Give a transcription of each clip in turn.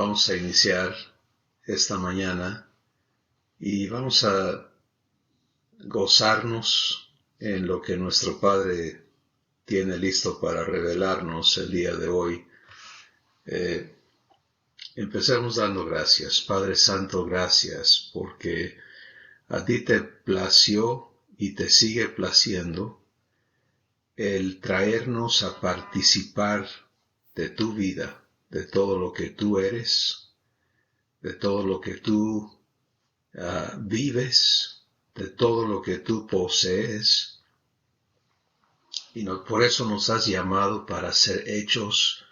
vamos a iniciar esta mañana y vamos a gozarnos en lo que nuestro Padre tiene listo para revelarnos el día de hoy. Empecemos dando gracias. Padre Santo, gracias porque a ti te plació y te sigue placiendo el traernos a participar de tu vida, de todo lo que tú eres, de todo lo que tú vives, de todo lo que tú posees. Y por eso nos has llamado para ser hechos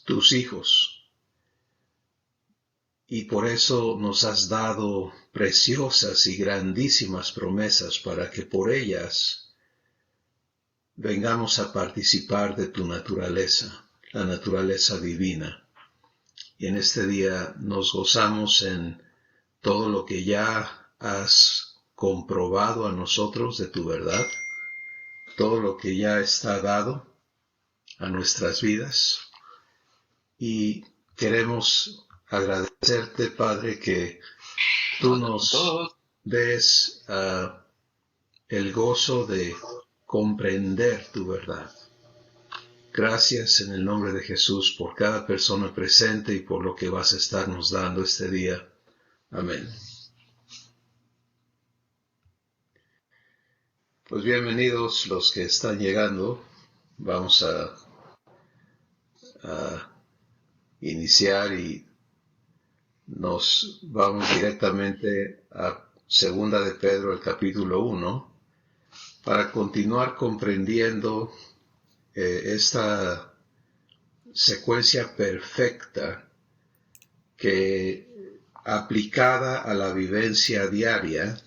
tus hijos. Y por eso nos has dado preciosas y grandísimas promesas para que por ellas vengamos a participar de tu naturaleza, la naturaleza divina. Y en este día nos gozamos en todo lo que ya has comprobado a nosotros de tu verdad, todo lo que ya está dado a nuestras vidas. Y queremos agradecerte, Padre, que tú nos des el gozo de comprender tu verdad. Gracias en el nombre de Jesús por cada persona presente y por lo que vas a estarnos dando este día. Amén. Pues bienvenidos los que están llegando. Vamos a iniciar y nos vamos directamente a Segunda de Pedro, el capítulo 1, para continuar comprendiendo esta secuencia perfecta que, aplicada a la vivencia diaria,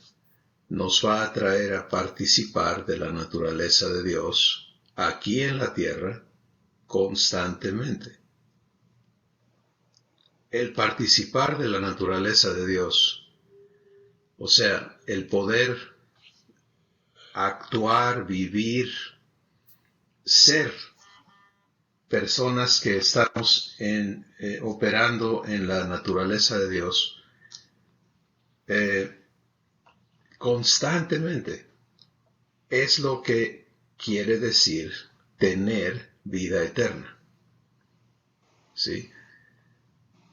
nos va a traer a participar de la naturaleza de Dios aquí en la tierra constantemente. El participar de la naturaleza de Dios, o sea, el poder actuar, vivir, ser personas que estamos operando en la naturaleza de Dios constantemente, es lo que quiere decir tener vida eterna. ¿Sí?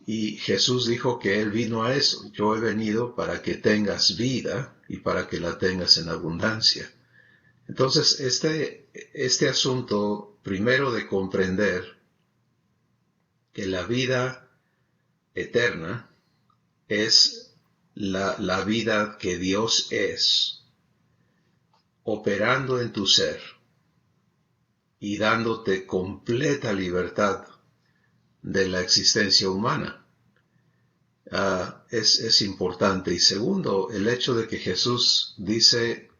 Y Jesús dijo que Él vino a eso. Yo he venido para que tengas vida y para que la tengas en abundancia. Entonces, este asunto, primero de comprender que la vida eterna es la vida que Dios es, operando en tu ser y dándote completa libertad de la existencia humana. Es importante. Y segundo, el hecho de que Jesús dice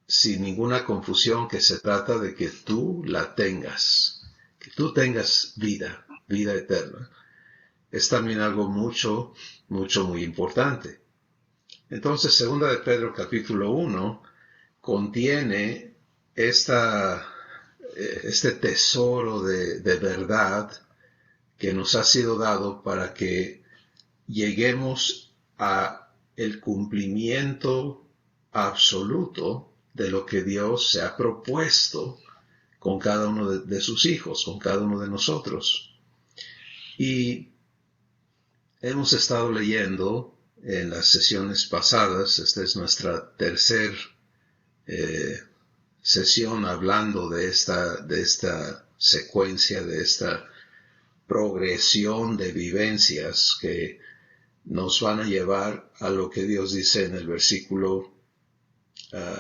sin ninguna confusión que se trata de que tú la tengas, que tú tengas vida eterna, es también algo muy importante. Entonces, Segunda de Pedro capítulo 1 contiene este tesoro de verdad que nos ha sido dado para que lleguemos a el cumplimiento absoluto de lo que Dios se ha propuesto con cada uno de sus hijos, con cada uno de nosotros. Y hemos estado leyendo en las sesiones pasadas, esta es nuestra tercera sesión hablando de esta secuencia, de esta progresión de vivencias que nos van a llevar a lo que Dios dice en el versículo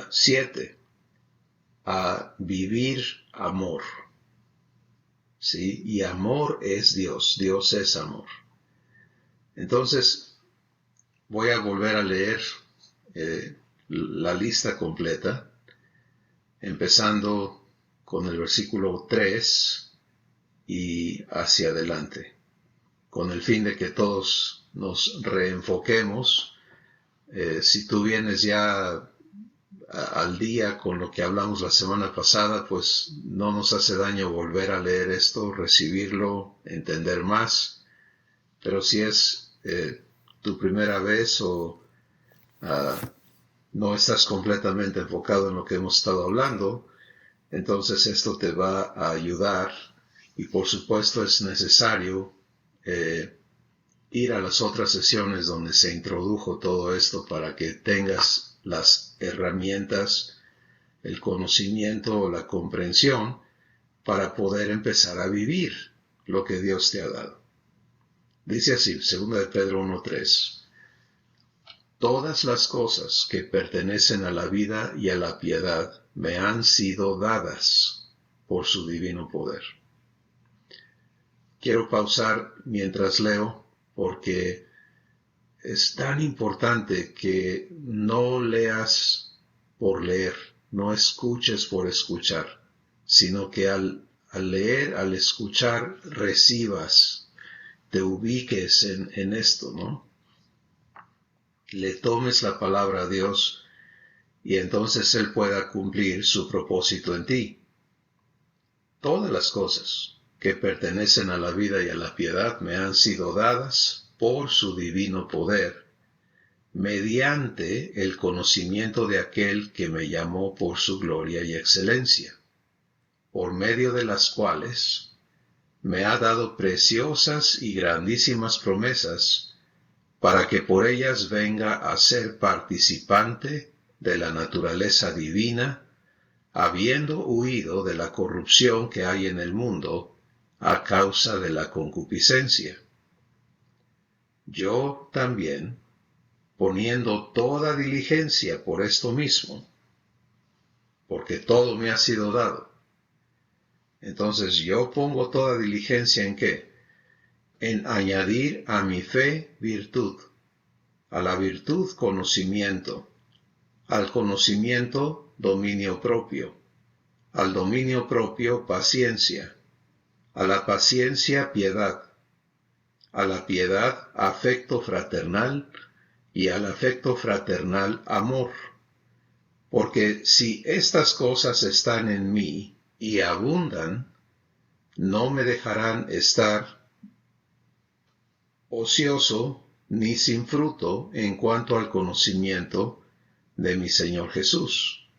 7, a vivir amor. ¿Sí? Y amor es Dios, Dios es amor. Entonces, voy a volver a leer la lista completa, empezando con el versículo 3 y hacia adelante, con el fin de que todos nos reenfoquemos. Si tú vienes ya al día con lo que hablamos la semana pasada, pues no nos hace daño volver a leer esto, recibirlo, entender más Pero si es tu primera vez o no estás completamente enfocado en lo que hemos estado hablando, entonces esto te va a ayudar, y por supuesto es necesario ir a las otras sesiones donde se introdujo todo esto para que tengas las herramientas, el conocimiento o la comprensión para poder empezar a vivir lo que Dios te ha dado. Dice así, 2 de Pedro 1:3. Todas las cosas que pertenecen a la vida y a la piedad me han sido dadas por su divino poder. Quiero pausar mientras leo porque es tan importante que no leas por leer, no escuches por escuchar, sino que al leer, al escuchar, recibas, te ubiques en esto, ¿no? Le tomes la palabra a Dios y entonces Él pueda cumplir su propósito en ti. Todas las cosas que pertenecen a la vida y a la piedad me han sido dadas por su divino poder, mediante el conocimiento de aquel que me llamó por su gloria y excelencia, por medio de las cuales me ha dado preciosas y grandísimas promesas, para que por ellas venga a ser participante de la naturaleza divina, habiendo huido de la corrupción que hay en el mundo a causa de la concupiscencia. Yo también, poniendo toda diligencia por esto mismo, porque todo me ha sido dado. Entonces yo pongo toda diligencia ¿en qué? En añadir a mi fe virtud, a la virtud conocimiento, al conocimiento dominio propio, al dominio propio paciencia, a la paciencia piedad, a la piedad afecto fraternal y al afecto fraternal amor. Porque si estas cosas están en mí y abundan, no me dejarán estar ocioso ni sin fruto en cuanto al conocimiento de mi Señor Jesús.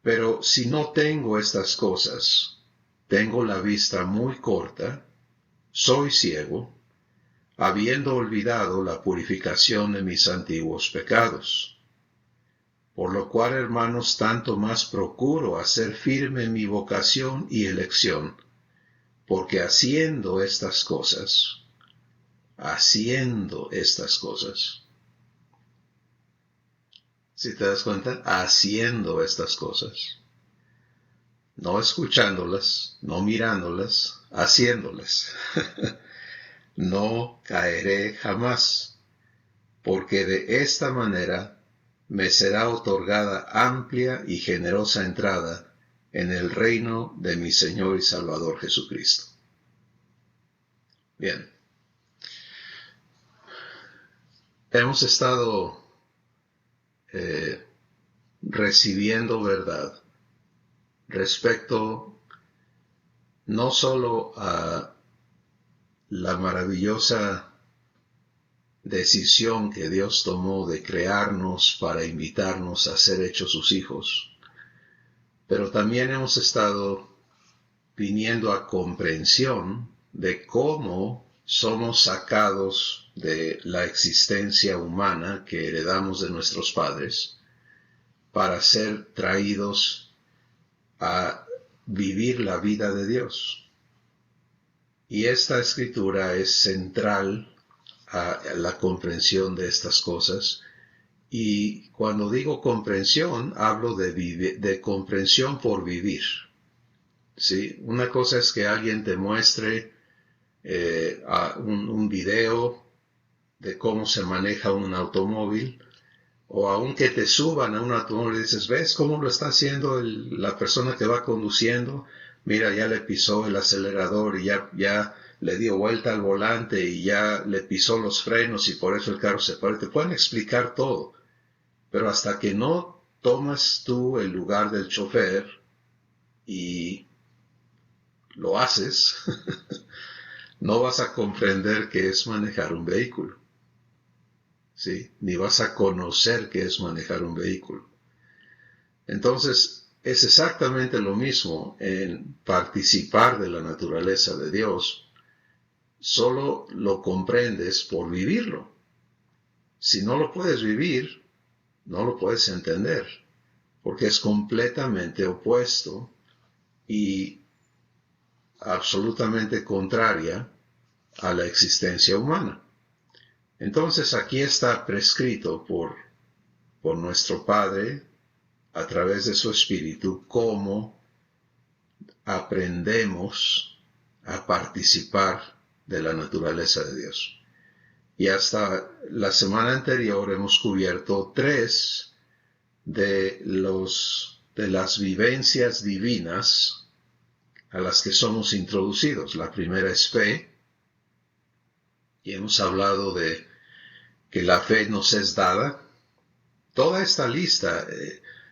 Pero si no tengo estas cosas, tengo la vista muy corta, soy ciego, habiendo olvidado la purificación de mis antiguos pecados. Por lo cual, hermanos, tanto más procuro hacer firme mi vocación y elección, porque haciendo estas cosas, si te das cuenta, haciendo estas cosas, no escuchándolas, no mirándolas, haciéndolas, no caeré jamás, porque de esta manera me será otorgada amplia y generosa entrada en el reino de mi Señor y Salvador Jesucristo. Bien. Hemos estado recibiendo verdad respecto no solo a la maravillosa decisión que Dios tomó de crearnos para invitarnos a ser hechos sus hijos, pero también hemos estado viniendo a comprensión de cómo somos sacados de la existencia humana que heredamos de nuestros padres para ser traídos a vivir la vida de Dios. Y esta escritura es central a la comprensión de estas cosas. Y cuando digo comprensión, hablo de comprensión por vivir. ¿Sí? Una cosa es que alguien te muestre un video de cómo se maneja un automóvil, o aunque te suban a un automóvil y dices, ¿ves cómo lo está haciendo la persona que va conduciendo? Mira, ya le pisó el acelerador y ya le dio vuelta al volante y ya le pisó los frenos y por eso el carro se paró. Te pueden explicar todo, pero hasta que no tomas tú el lugar del chofer y lo haces, no vas a comprender qué es manejar un vehículo, ¿sí? Ni vas a conocer qué es manejar un vehículo. Entonces, es exactamente lo mismo en participar de la naturaleza de Dios. Solo lo comprendes por vivirlo. Si no lo puedes vivir, no lo puedes entender, porque es completamente opuesto y absolutamente contraria a la existencia humana. Entonces aquí está prescrito por nuestro Padre, a través de su Espíritu, cómo aprendemos a participar de la naturaleza de Dios. Y hasta la semana anterior hemos cubierto 3 de las vivencias divinas a las que somos introducidos. La primera es fe, y hemos hablado de que la fe nos es dada. Toda esta lista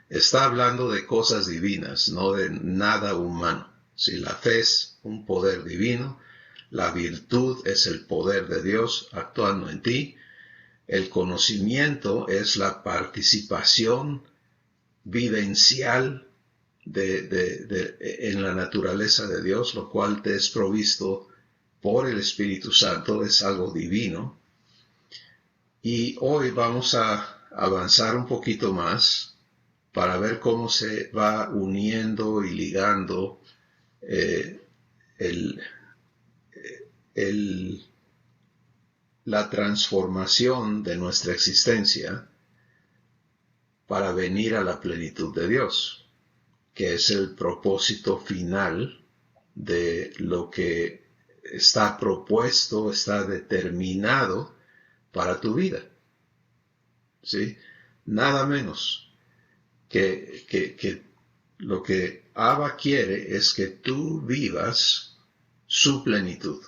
está hablando de cosas divinas, no de nada humano. Si la fe es un poder divino, la virtud es el poder de Dios actuando en ti, el conocimiento es la participación vivencial en la naturaleza de Dios, lo cual te es provisto por el Espíritu Santo, es algo divino. Y hoy vamos a avanzar un poquito más para ver cómo se va uniendo y ligando la transformación de nuestra existencia para venir a la plenitud de Dios, que es el propósito final de lo que está propuesto, está determinado para tu vida. ¿Sí? Nada menos que lo que Abba quiere es que tú vivas su plenitud.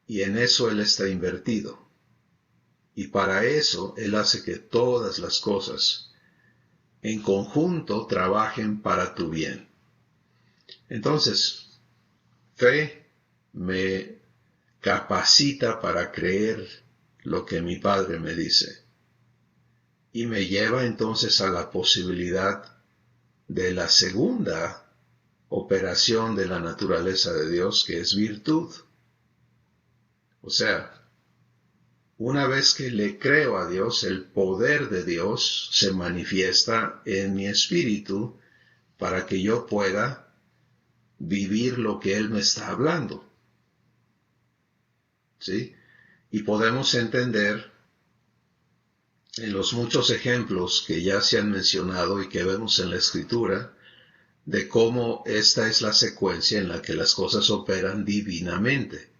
Y en eso Él está invertido. Y para eso Él hace que todas las cosas en conjunto trabajen para tu bien. Entonces, fe me capacita para creer lo que mi Padre me dice. Y me lleva entonces a la posibilidad de la segunda operación de la naturaleza de Dios, que es virtud. O sea, una vez que le creo a Dios, el poder de Dios se manifiesta en mi espíritu para que yo pueda vivir lo que Él me está hablando. ¿Sí? Y podemos entender en los muchos ejemplos que ya se han mencionado y que vemos en la Escritura, de cómo esta es la secuencia en la que las cosas operan divinamente.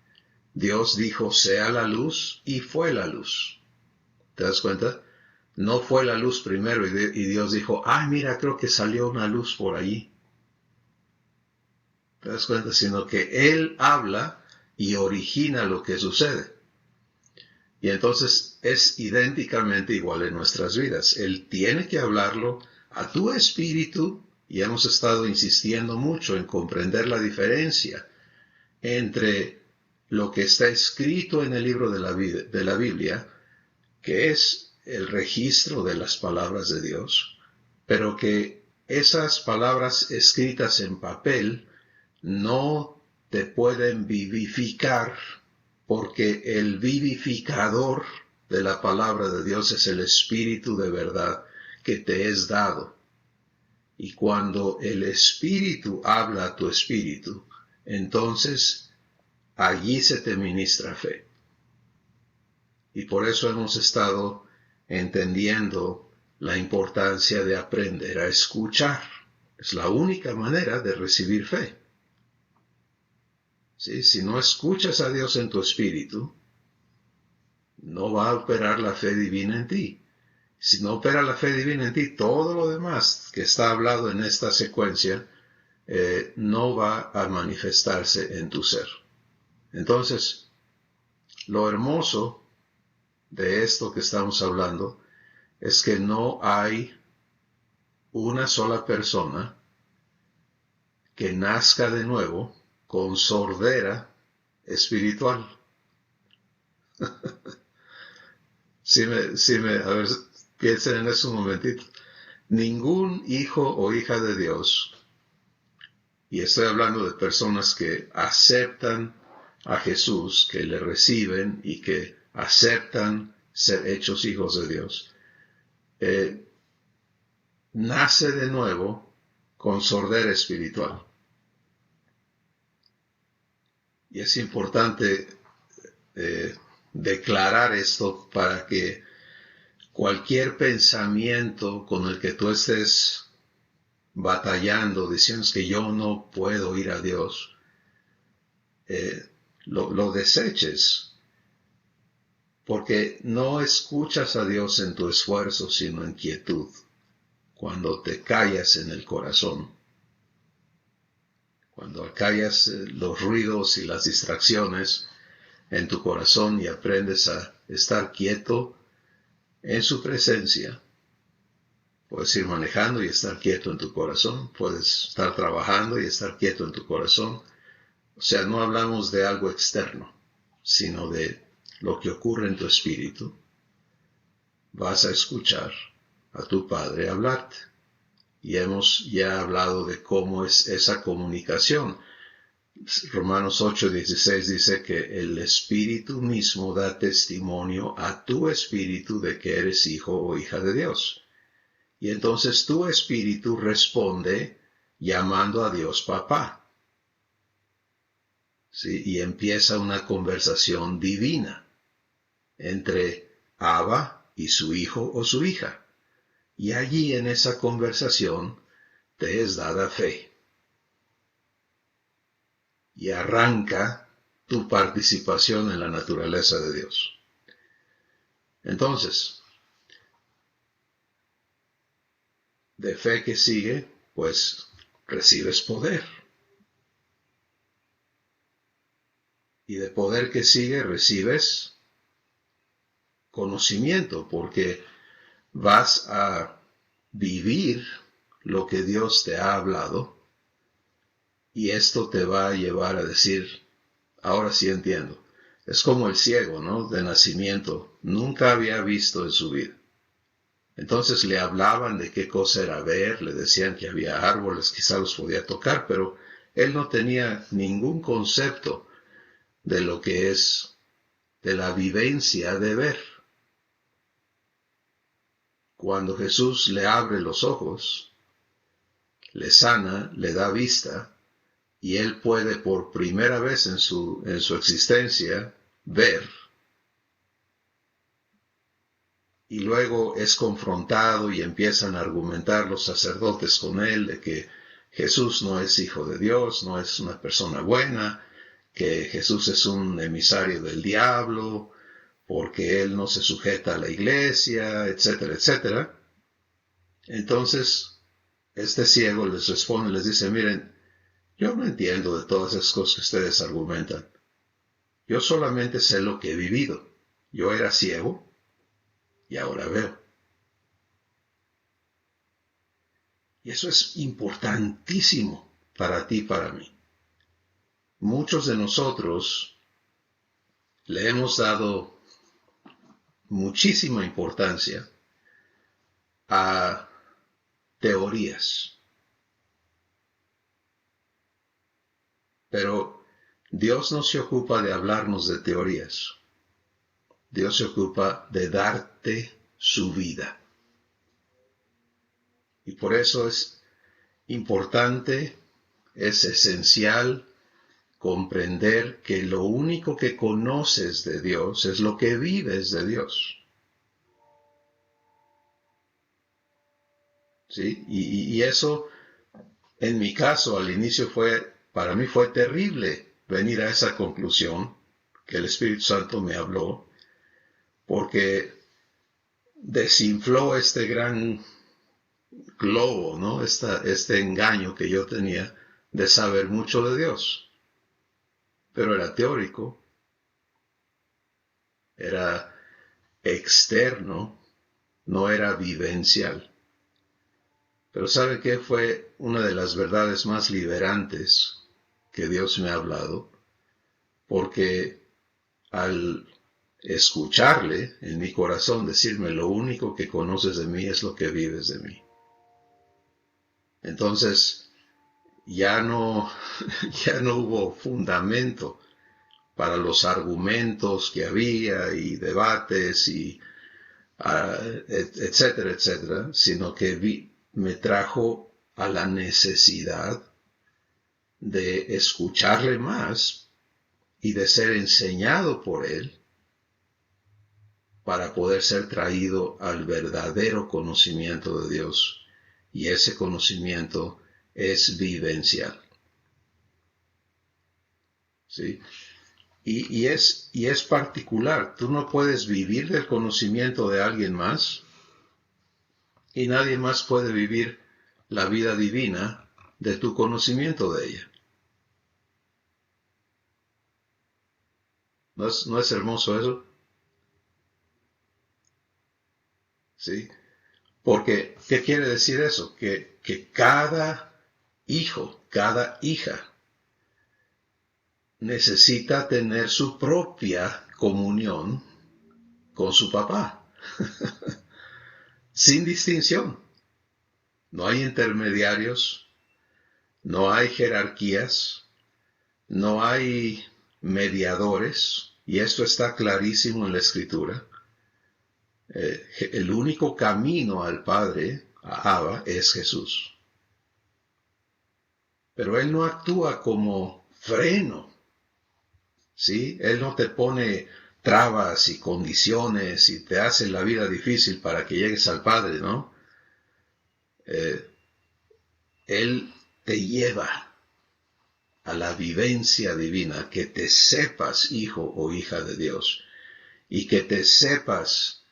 Dios dijo, sea la luz, y fue la luz. ¿Te das cuenta? No fue la luz primero y Dios dijo, ay, mira, creo que salió una luz por allí. ¿Te das cuenta? Sino que Él habla y origina lo que sucede. Y entonces es idénticamente igual en nuestras vidas. Él tiene que hablarlo a tu espíritu, y hemos estado insistiendo mucho en comprender la diferencia entre lo que está escrito en el libro de la Biblia, que es el registro de las palabras de Dios, pero que esas palabras escritas en papel no te pueden vivificar, porque el vivificador de la palabra de Dios es el Espíritu de verdad que te es dado. Y cuando el Espíritu habla a tu espíritu, entonces allí se te ministra fe. Y por eso hemos estado entendiendo la importancia de aprender a escuchar. Es la única manera de recibir fe. ¿Sí? Si no escuchas a Dios en tu espíritu, no va a operar la fe divina en ti. Si no opera la fe divina en ti, todo lo demás que está hablado en esta secuencia no va a manifestarse en tu ser. Entonces, lo hermoso de esto que estamos hablando es que no hay una sola persona que nazca de nuevo con sordera espiritual. A ver, piensen en eso un momentito. Ningún hijo o hija de Dios, y estoy hablando de personas que aceptan a Jesús, que le reciben y que aceptan ser hechos hijos de Dios, nace de nuevo con sordera espiritual. Y es importante declarar esto para que cualquier pensamiento con el que tú estés batallando, diciendo que yo no puedo ir a Dios, lo deseches, porque no escuchas a Dios en tu esfuerzo, sino en quietud, cuando te callas en el corazón, cuando callas los ruidos y las distracciones en tu corazón y aprendes a estar quieto en su presencia. Puedes ir manejando y estar quieto en tu corazón. Puedes estar trabajando y estar quieto en tu corazón. O sea, no hablamos de algo externo, sino de lo que ocurre en tu espíritu. Vas a escuchar a tu Padre hablarte. Y hemos ya hablado de cómo es esa comunicación. Romanos 8:16 dice que el Espíritu mismo da testimonio a tu espíritu de que eres hijo o hija de Dios. Y entonces tu espíritu responde llamando a Dios papá. ¿Sí? Y empieza una conversación divina entre Abba y su hijo o su hija. Y allí en esa conversación te es dada fe. Y arranca tu participación en la naturaleza de Dios. Entonces, de fe que sigue, pues recibes poder. Y de poder que sigue, recibes conocimiento, porque vas a vivir lo que Dios te ha hablado, y esto te va a llevar a decir, ahora sí entiendo. Es como el ciego, ¿no? De nacimiento, nunca había visto en su vida. Entonces le hablaban de qué cosa era ver, le decían que había árboles, quizá los podía tocar, pero él no tenía ningún concepto de lo que es, de la vivencia de ver. Cuando Jesús le abre los ojos, le sana, le da vista, y él puede por primera vez en su existencia ver. Y luego es confrontado y empiezan a argumentar los sacerdotes con él de que Jesús no es hijo de Dios, no es una persona buena, que Jesús es un emisario del diablo, porque él no se sujeta a la iglesia, etcétera, etcétera. Entonces, este ciego les responde, les dice, miren, yo no entiendo de todas esas cosas que ustedes argumentan. Yo solamente sé lo que he vivido. Yo era ciego y ahora veo. Y eso es importantísimo para ti y para mí. Muchos de nosotros le hemos dado muchísima importancia a teorías. Pero Dios no se ocupa de hablarnos de teorías. Dios se ocupa de darte su vida. Y por eso es importante, es esencial comprender que lo único que conoces de Dios es lo que vives de Dios. ¿Sí? Y eso, en mi caso, al inicio para mí fue terrible venir a esa conclusión que el Espíritu Santo me habló, porque desinfló este gran globo, ¿no? Este engaño que yo tenía de saber mucho de Dios. Pero era teórico, era externo, no era vivencial. Pero ¿sabe qué fue una de las verdades más liberantes que Dios me ha hablado? porque al escucharle en mi corazón decirme lo único que conoces de mí es lo que vives de mí. Entonces ya no, ya no hubo fundamento para los argumentos que había y debates y etcétera, etcétera, sino que me trajo a la necesidad de escucharle más y de ser enseñado por él para poder ser traído al verdadero conocimiento de Dios. Y ese conocimiento es vivencial. ¿Sí? Y es particular. Tú no puedes vivir del conocimiento de alguien más y nadie más puede vivir la vida divina de tu conocimiento de ella. ¿No es hermoso eso? ¿Sí? Porque, ¿qué quiere decir eso? Que cada hijo, cada hija necesita tener su propia comunión con su papá, sin distinción. No hay intermediarios, no hay jerarquías, no hay mediadores, y esto está clarísimo en la Escritura. El único camino al Padre, a Abba, es Jesús. Pero Él no actúa como freno, ¿sí? Él no te pone trabas y condiciones y te hace la vida difícil para que llegues al Padre, ¿no? Él te lleva a la vivencia divina, que te sepas hijo o hija de Dios y que te sepas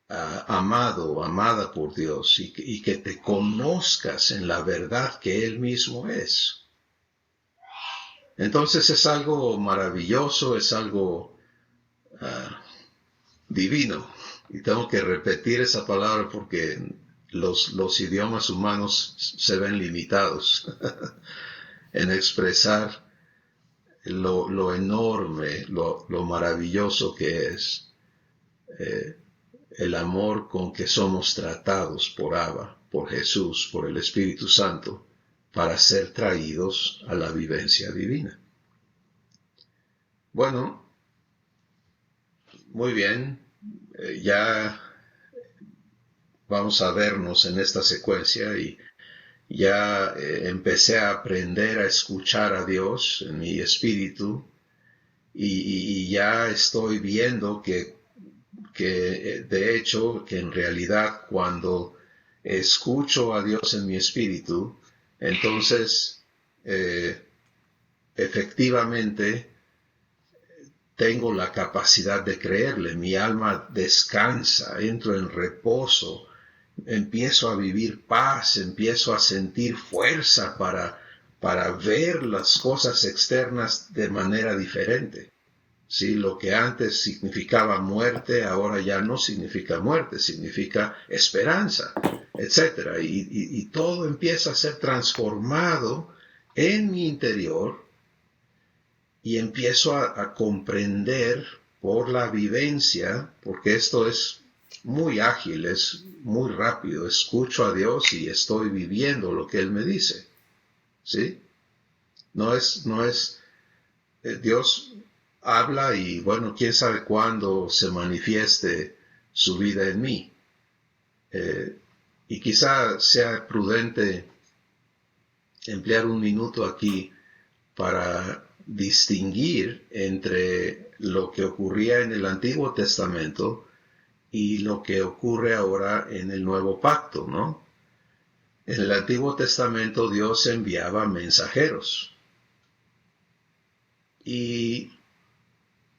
amado o amada por Dios y que te conozcas en la verdad que Él mismo es. Entonces es algo maravilloso, es algo divino. Y tengo que repetir esa palabra porque los idiomas humanos se ven limitados en expresar lo enorme, lo maravilloso que es el amor con que somos tratados por Abba, por Jesús, por el Espíritu Santo, para ser traídos a la vivencia divina. Bueno, muy bien, ya vamos a vernos en esta secuencia y ya empecé a aprender a escuchar a Dios en mi espíritu y ya estoy viendo que de hecho, que en realidad cuando escucho a Dios en mi espíritu, entonces efectivamente tengo la capacidad de creerle, mi alma descansa, entro en reposo, empiezo a vivir paz, empiezo a sentir fuerza para ver las cosas externas de manera diferente. ¿Sí? Lo que antes significaba muerte, ahora ya no significa muerte, significa esperanza, etc. Y todo empieza a ser transformado en mi interior y empiezo a comprender por la vivencia, porque esto es muy ágil, es muy rápido. Escucho a Dios y estoy viviendo lo que Él me dice. ¿Sí? No es Dios habla y bueno, quién sabe cuándo se manifieste su vida en mí. Y quizá sea prudente emplear un minuto aquí para distinguir entre lo que ocurría en el Antiguo Testamento y lo que ocurre ahora en el Nuevo Pacto, ¿no? En el Antiguo Testamento Dios enviaba mensajeros y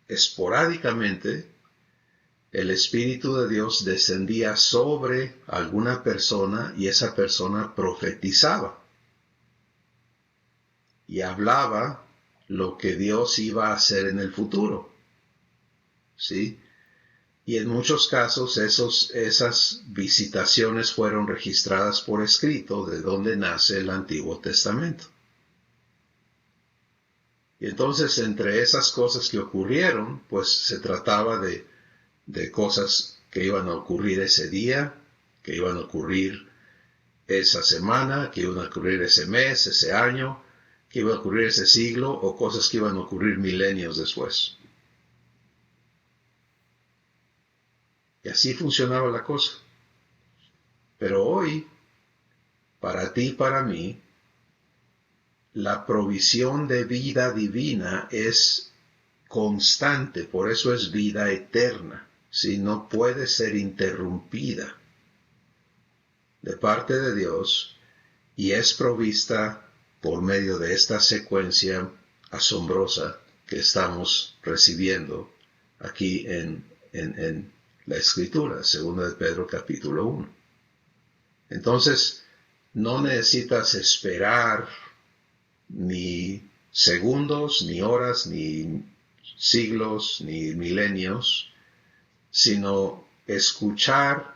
esporádicamente el Espíritu de Dios descendía sobre alguna persona y esa persona profetizaba y hablaba lo que Dios iba a hacer en el futuro. ¿Sí? Y en muchos casos esas visitaciones fueron registradas por escrito, de donde nace el Antiguo Testamento. Y entonces entre esas cosas que ocurrieron, pues se trataba de cosas que iban a ocurrir ese día, que iban a ocurrir esa semana, que iban a ocurrir ese mes, ese año, que iba a ocurrir ese siglo, o cosas que iban a ocurrir milenios después. Y así funcionaba la cosa. Pero hoy, para ti y para mí, la provisión de vida divina es constante, por eso es vida eterna, ¿sí? No puede ser interrumpida de parte de Dios y es provista por medio de esta secuencia asombrosa que estamos recibiendo aquí en la Escritura, 2 de Pedro capítulo 1. Entonces, no necesitas esperar ni segundos, ni horas, ni siglos, ni milenios, sino escuchar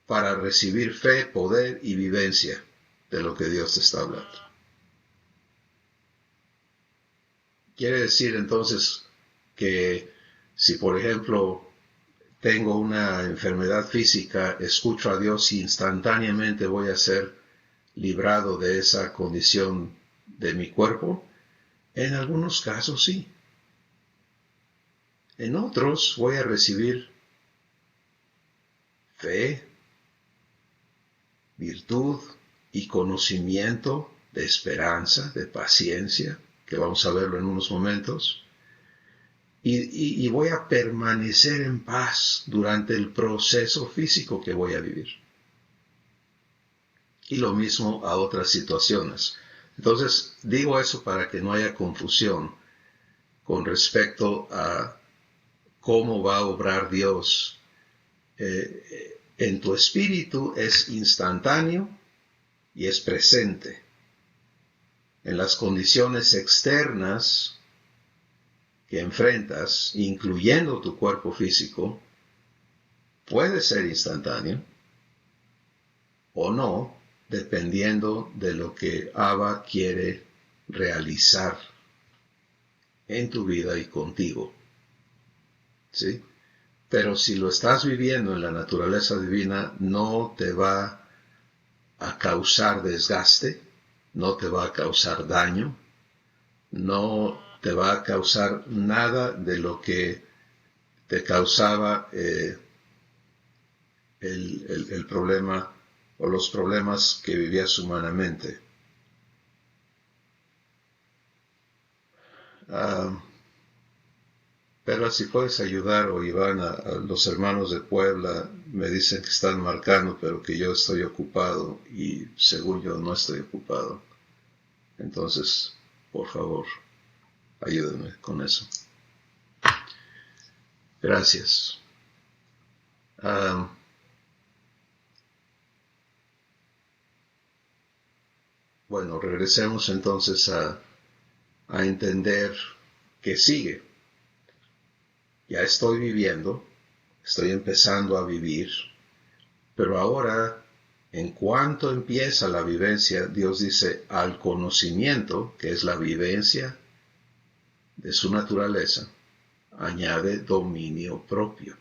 para recibir fe, poder y vivencia de lo que Dios te está hablando. Quiere decir entonces que si, por ejemplo, tengo una enfermedad física, escucho a Dios y instantáneamente voy a ser librado de esa condición de mi cuerpo. En algunos casos sí. En otros voy a recibir fe, virtud y conocimiento de esperanza, de paciencia, que vamos a verlo en unos momentos. Y voy a permanecer en paz durante el proceso físico que voy a vivir. Y lo mismo a otras situaciones. Entonces, digo eso para que no haya confusión con respecto a cómo va a obrar Dios. En tu espíritu es instantáneo y es presente. En las condiciones externas que enfrentas, incluyendo tu cuerpo físico, puede ser instantáneo o no, dependiendo de lo que Abba quiere realizar en tu vida y contigo. ¿Sí? Pero si lo estás viviendo en la naturaleza divina, no te va a causar desgaste, no te va a causar daño, no te va a causar nada de lo que te causaba el problema o los problemas que vivías humanamente. Pero si puedes ayudar, o Iván, a los hermanos de Puebla, me dicen que están marcando, pero que yo estoy ocupado, y según yo no estoy ocupado. Entonces, por favor, ayúdenme con eso. Gracias. Bueno, regresemos entonces a entender qué sigue. Ya estoy viviendo, estoy empezando a vivir, pero ahora, en cuanto empieza la vivencia, Dios dice al conocimiento, que es la vivencia de su naturaleza, añade dominio propio.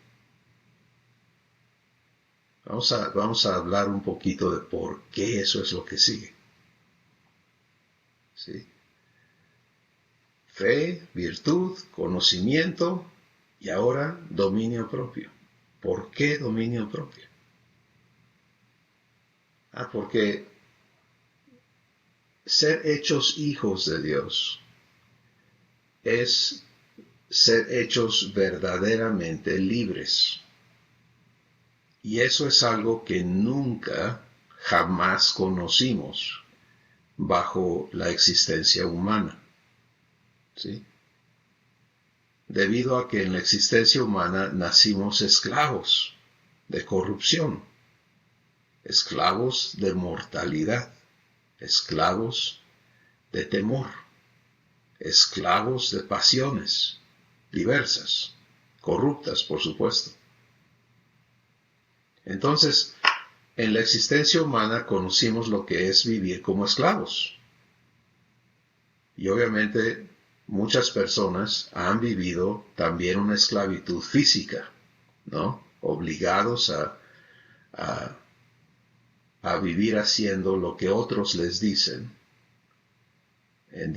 Vamos a hablar un poquito de por qué eso es lo que sigue. ¿Sí? Fe, virtud, conocimiento y ahora dominio propio. ¿Por qué dominio propio? Porque ser hechos hijos de Dios es ser hechos verdaderamente libres. Y eso es algo que nunca, jamás conocimos bajo la existencia humana. ¿Sí? Debido a que en la existencia humana nacimos esclavos de corrupción, esclavos de mortalidad, esclavos de temor, esclavos de pasiones diversas, corruptas, por supuesto. Entonces, en la existencia humana conocimos lo que es vivir como esclavos. Y obviamente muchas personas han vivido también una esclavitud física, ¿no? Obligados a, a vivir haciendo lo que otros les dicen en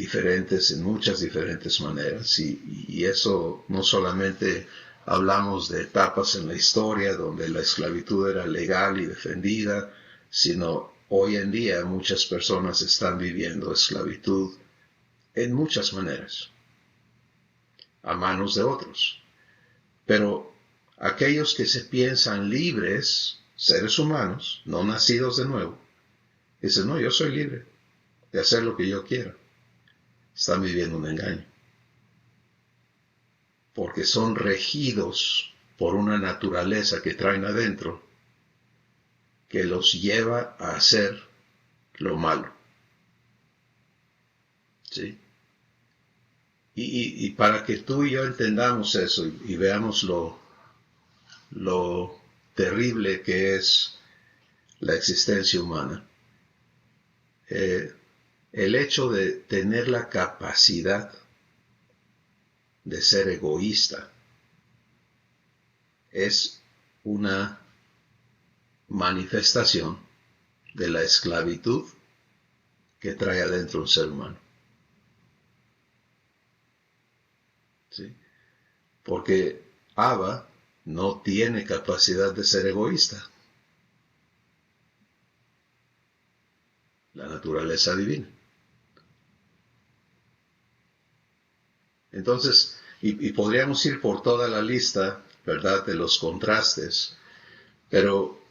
muchas diferentes maneras. Y eso no solamente hablamos de etapas en la historia donde la esclavitud era legal y defendida, sino hoy en día muchas personas están viviendo esclavitud en muchas maneras, a manos de otros. Pero aquellos que se piensan libres, seres humanos, no nacidos de nuevo, dicen, no, yo soy libre de hacer lo que yo quiera. Están viviendo un engaño. Porque son regidos por una naturaleza que traen adentro que los lleva a hacer lo malo. ¿Sí? Y para que tú y yo entendamos eso y veamos lo terrible que es la existencia humana, el hecho de tener la capacidad de ser egoísta es una manifestación de la esclavitud que trae adentro un ser humano. ¿Sí? Porque Abba no tiene capacidad de ser egoísta. La naturaleza divina. Entonces, y podríamos ir por toda la lista, ¿verdad?, de los contrastes, pero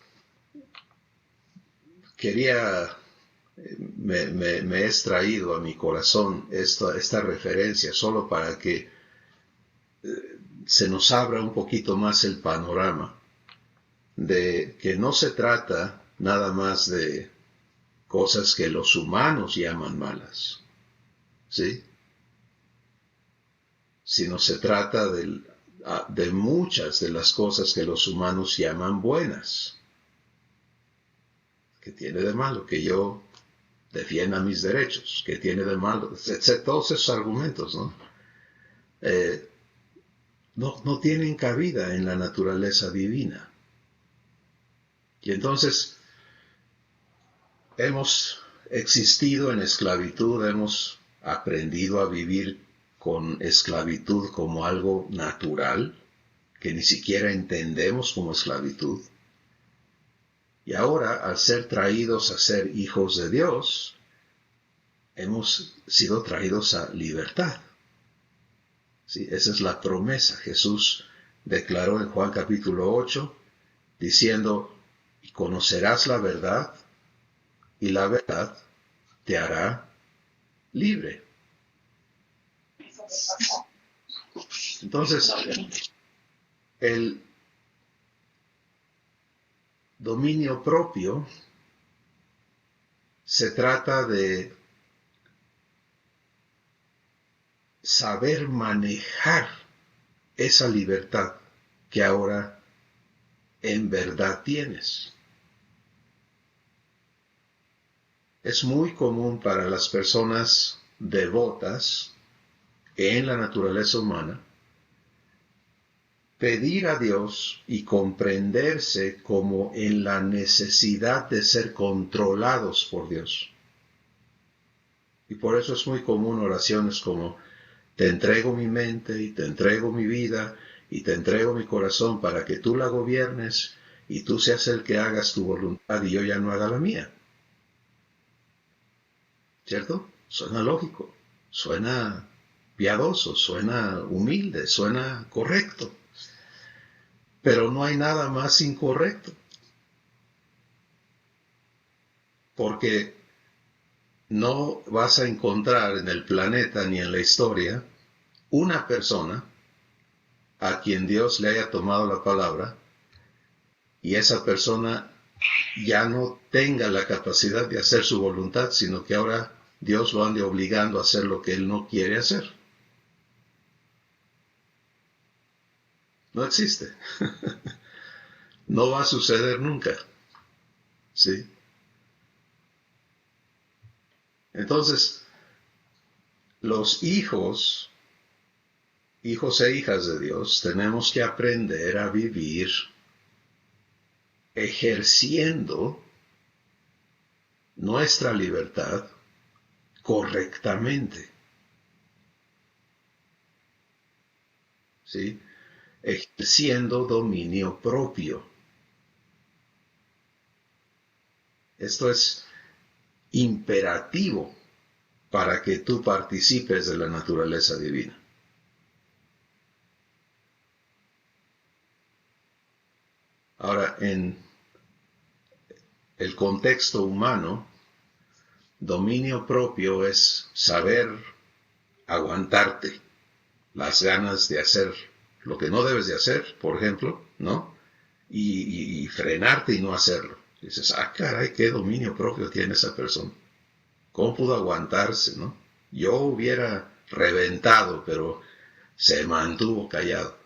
me he extraído a mi corazón esta referencia solo para que se nos abra un poquito más el panorama de que no se trata nada más de cosas que los humanos llaman malas, ¿sí? Sino se trata de muchas de las cosas que los humanos llaman buenas. ¿Qué tiene de malo que yo defienda mis derechos? ¿Qué tiene de malo? Todos esos argumentos, ¿no? No tienen cabida en la naturaleza divina. Y entonces hemos existido en esclavitud, hemos aprendido a vivir con esclavitud como algo natural, que ni siquiera entendemos como esclavitud. Y ahora, al ser traídos a ser hijos de Dios, hemos sido traídos a libertad. ¿Sí? Esa es la promesa. Jesús declaró en Juan capítulo 8, diciendo, y conocerás la verdad, y la verdad te hará libre. Entonces, el dominio propio se trata de saber manejar esa libertad que ahora en verdad tienes. Es muy común para las personas devotas en la naturaleza humana pedir a Dios y comprenderse como en la necesidad de ser controlados por Dios. Y por eso es muy común oraciones como, te entrego mi mente y te entrego mi vida y te entrego mi corazón para que tú la gobiernes y tú seas el que hagas tu voluntad y yo ya no haga la mía. ¿Cierto? Suena lógico, suena piadoso, suena humilde, suena correcto. Pero no hay nada más incorrecto. Porque no vas a encontrar en el planeta ni en la historia una persona a quien Dios le haya tomado la palabra y esa persona ya no tenga la capacidad de hacer su voluntad, sino que ahora Dios lo ande obligando a hacer lo que él no quiere hacer. No existe. No va a suceder nunca. ¿Sí? Entonces, Los hijos e hijas de Dios, tenemos que aprender a vivir ejerciendo nuestra libertad correctamente. ¿Sí? Ejerciendo dominio propio. Esto es imperativo para que tú participes de la naturaleza divina. Ahora, en el contexto humano, dominio propio es saber aguantarte las ganas de hacer lo que no debes de hacer, por ejemplo, ¿no? Y frenarte y no hacerlo. Dices, caray, qué dominio propio tiene esa persona. ¿Cómo pudo aguantarse, no? Yo hubiera reventado, pero se mantuvo callado.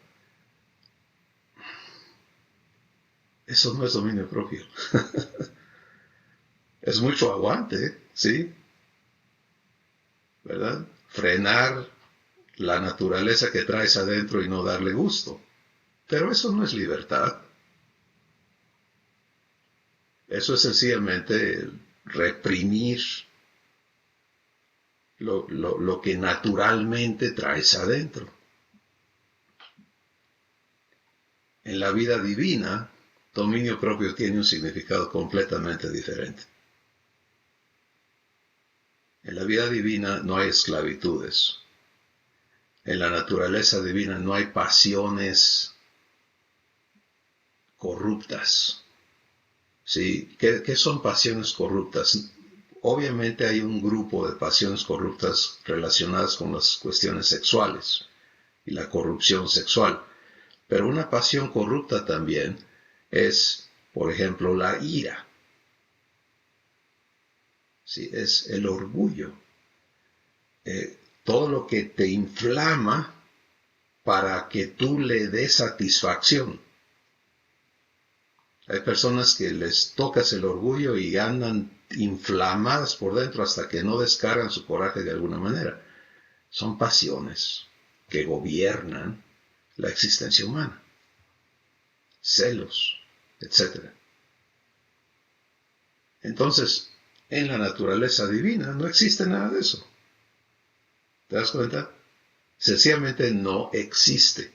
Eso no es dominio propio. Es mucho aguante, ¿sí? ¿Verdad? Frenar la naturaleza que traes adentro y no darle gusto. Pero eso no es libertad. Eso es sencillamente reprimir lo que naturalmente traes adentro. En la vida divina, dominio propio tiene un significado completamente diferente. En la vida divina no hay esclavitudes. En la naturaleza divina no hay pasiones corruptas. ¿Sí? ¿Qué son pasiones corruptas? Obviamente hay un grupo de pasiones corruptas relacionadas con las cuestiones sexuales y la corrupción sexual. Pero una pasión corrupta también es, por ejemplo, la ira. ¿Sí? Es el orgullo. Todo lo que te inflama para que tú le des satisfacción. Hay personas que les tocas el orgullo y andan inflamadas por dentro hasta que no descargan su coraje de alguna manera. Son pasiones que gobiernan la existencia humana. Celos, etc. Entonces, en la naturaleza divina no existe nada de eso. ¿Te das cuenta? Sencillamente no existe.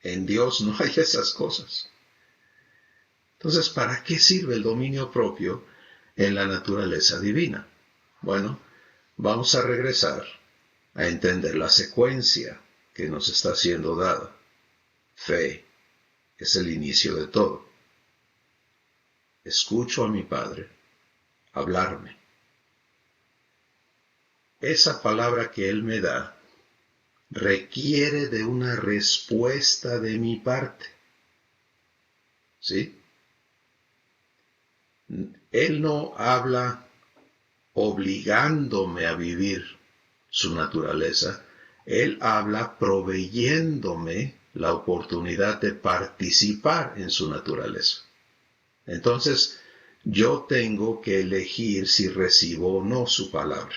En Dios no hay esas cosas. Entonces, ¿para qué sirve el dominio propio en la naturaleza divina? Bueno, vamos a regresar a entender la secuencia que nos está siendo dada. Fe es el inicio de todo. Escucho a mi Padre hablarme. Esa palabra que Él me da requiere de una respuesta de mi parte. ¿Sí? Él no habla obligándome a vivir su naturaleza. Él habla proveyéndome la oportunidad de participar en su naturaleza. Entonces, yo tengo que elegir si recibo o no su palabra.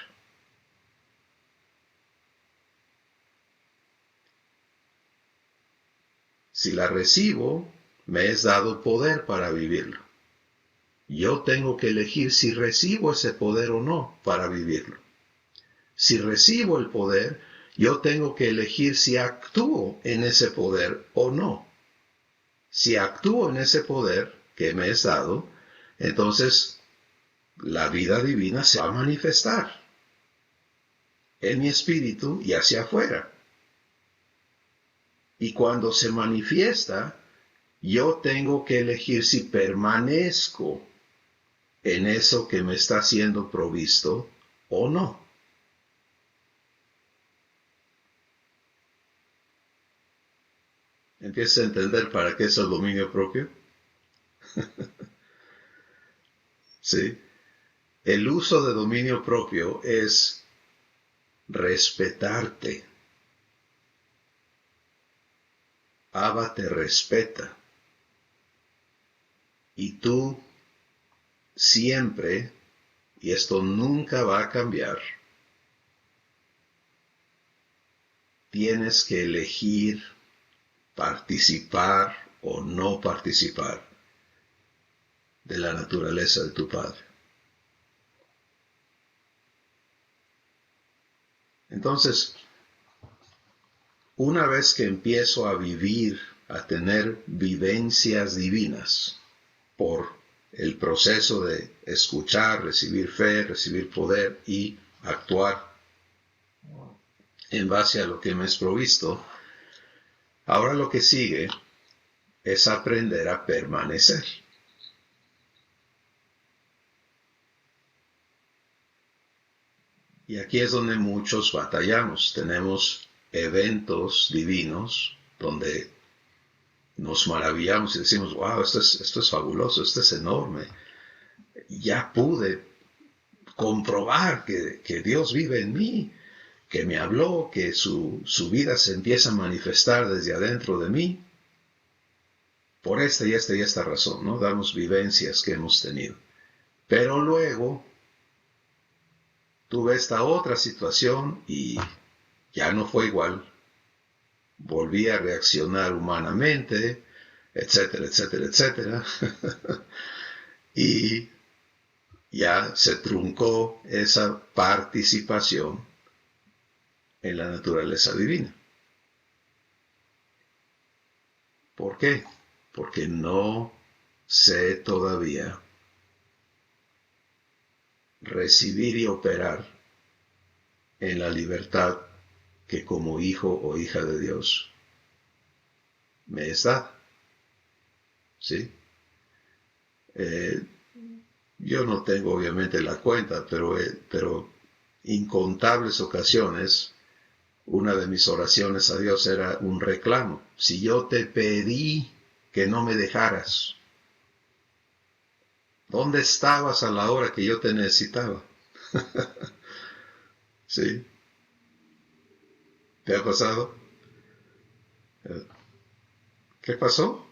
Si la recibo, me es dado poder para vivirlo. Yo tengo que elegir si recibo ese poder o no para vivirlo. Si recibo el poder, yo tengo que elegir si actúo en ese poder o no. Si actúo en ese poder que me es dado, entonces la vida divina se va a manifestar en mi espíritu y hacia afuera. Y cuando se manifiesta, yo tengo que elegir si permanezco en eso que me está siendo provisto o no. ¿Empiezas a entender para qué es el dominio propio? Sí. El uso de dominio propio es respetarte. Abba te respeta. Y tú siempre, y esto nunca va a cambiar, tienes que elegir participar o no participar de la naturaleza de tu Padre. Entonces, una vez que empiezo a vivir, a tener vivencias divinas por el proceso de escuchar, recibir fe, recibir poder y actuar en base a lo que me es provisto, ahora lo que sigue es aprender a permanecer. Y aquí es donde muchos batallamos. Tenemos eventos divinos donde nos maravillamos y decimos, wow, esto es fabuloso, esto es enorme. Ya pude comprobar que Dios vive en mí, que me habló, que su vida se empieza a manifestar desde adentro de mí. Por esta y esta razón, ¿no? Damos vivencias que hemos tenido. Pero luego tuve esta otra situación y ya no fue igual. Volví a reaccionar humanamente, etcétera, etcétera, etcétera. Y ya se truncó esa participación en la naturaleza divina. ¿Por qué? Porque no sé todavía recibir y operar en la libertad que como hijo o hija de Dios me es dada. ¿Sí? Yo no tengo obviamente la cuenta, pero incontables ocasiones, una de mis oraciones a Dios era un reclamo. Si yo te pedí que no me dejaras, ¿dónde estabas a la hora que yo te necesitaba? ¿Sí? ¿Te ha pasado? ¿Qué pasó?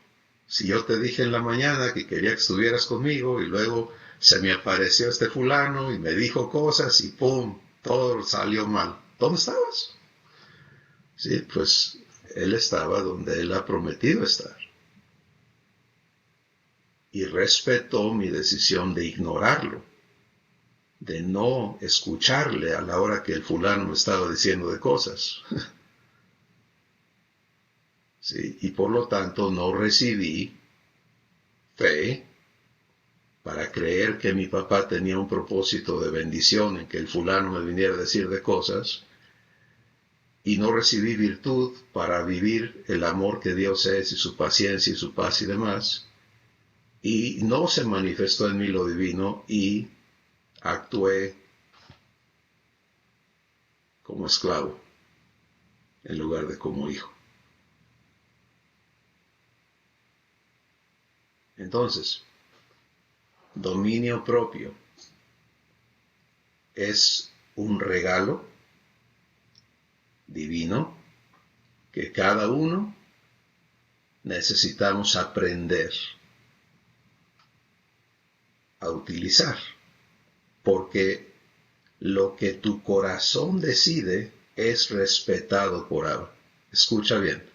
Si yo te dije en la mañana que quería que estuvieras conmigo y luego se me apareció este fulano y me dijo cosas y ¡pum! Todo salió mal. ¿Dónde estabas? Sí, pues él estaba donde él ha prometido estar. Y respetó mi decisión de ignorarlo, de no escucharle a la hora que el fulano me estaba diciendo de cosas. ¿Sí? Y por lo tanto no recibí fe para creer que mi papá tenía un propósito de bendición en que el fulano me viniera a decir de cosas, y no recibí virtud para vivir el amor que Dios es y su paciencia y su paz y demás, y no se manifestó en mí lo divino y actué como esclavo en lugar de como hijo. Entonces, dominio propio es un regalo divino que cada uno necesitamos aprender a utilizar, porque lo que tu corazón decide es respetado por Abba. Escucha bien,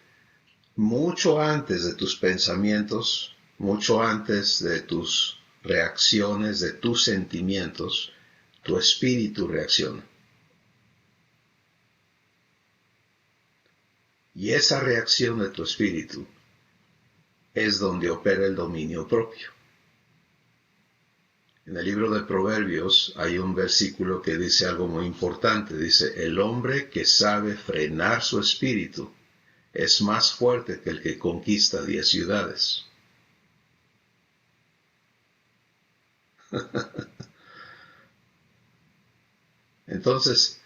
mucho antes de tus pensamientos, mucho antes de tus reacciones, de tus sentimientos, tu espíritu reacciona. Y esa reacción de tu espíritu es donde opera el dominio propio. En el libro de Proverbios hay un versículo que dice algo muy importante. Dice, el hombre que sabe frenar su espíritu es más fuerte que el que conquista 10 ciudades. Entonces,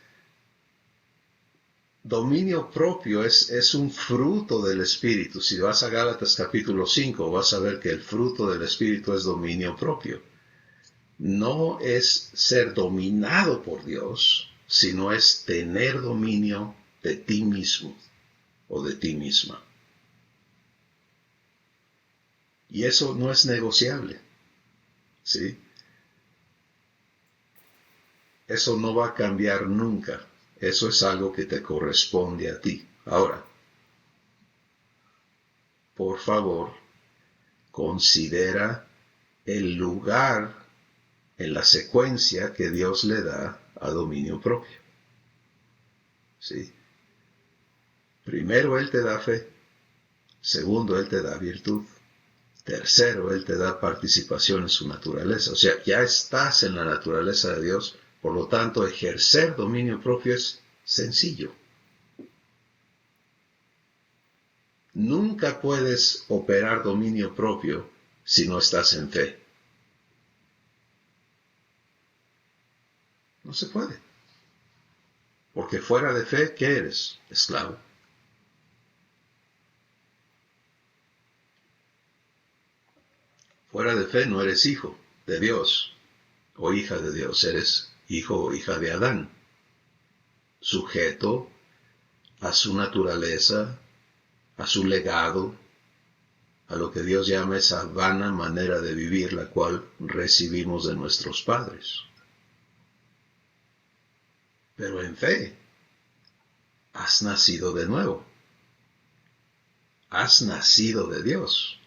dominio propio es un fruto del Espíritu. Si vas a Gálatas capítulo 5, vas a ver que el fruto del Espíritu es dominio propio. No es ser dominado por Dios, sino es tener dominio de ti mismo o de ti misma. Y eso no es negociable, ¿sí? Eso no va a cambiar nunca. Eso es algo que te corresponde a ti. Ahora, por favor, considera el lugar en la secuencia que Dios le da a dominio propio. ¿Sí? Primero Él te da fe. Segundo, Él te da virtud. Tercero, Él te da participación en su naturaleza. O sea, ya estás en la naturaleza de Dios. Por lo tanto, ejercer dominio propio es sencillo. Nunca puedes operar dominio propio si no estás en fe. No se puede. Porque fuera de fe, ¿qué eres? Esclavo. Fuera de fe no eres hijo de Dios o hija de Dios. Eres hijo o hija de Adán. Sujeto a su naturaleza, a su legado, a lo que Dios llama esa vana manera de vivir, la cual recibimos de nuestros padres. Pero en fe, has nacido de nuevo. Has nacido de Dios.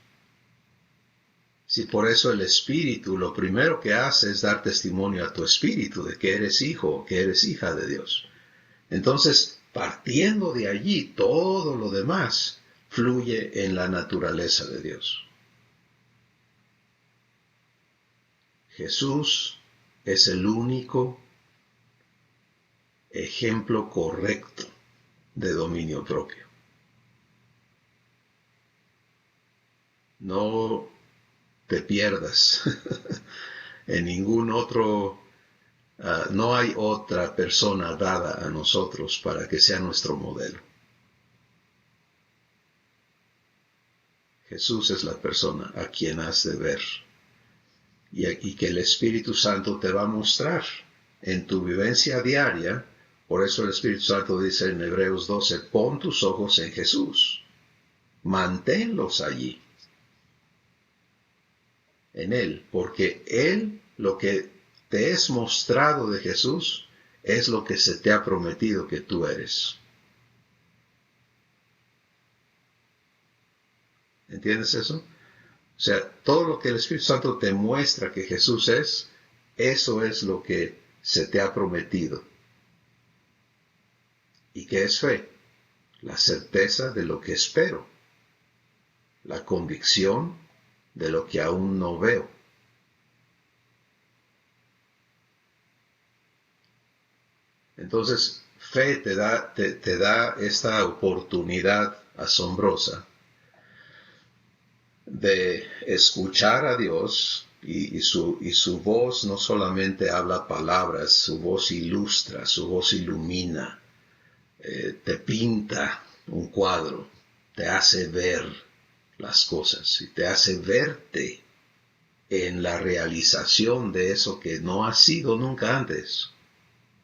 Si por eso el Espíritu lo primero que hace es dar testimonio a tu espíritu de que eres hijo o que eres hija de Dios. Entonces, partiendo de allí, todo lo demás fluye en la naturaleza de Dios. Jesús es el único ejemplo correcto de dominio propio. No te pierdas en ningún otro, no hay otra persona dada a nosotros para que sea nuestro modelo. Jesús es la persona a quien has de ver y que el Espíritu Santo te va a mostrar en tu vivencia diaria. Por eso el Espíritu Santo dice en Hebreos 12, pon tus ojos en Jesús, manténlos allí, en Él, porque Él, lo que te es mostrado de Jesús, es lo que se te ha prometido que tú eres. ¿Entiendes eso? O sea, todo lo que el Espíritu Santo te muestra que Jesús es, eso es lo que se te ha prometido. ¿Y qué es fe? La certeza de lo que espero, la convicción de lo que aún no veo. Entonces, fe te da esta oportunidad asombrosa de escuchar a Dios y su voz no solamente habla palabras, su voz ilustra, su voz ilumina, te pinta un cuadro, te hace ver las cosas y te hace verte en la realización de eso que no ha sido nunca antes,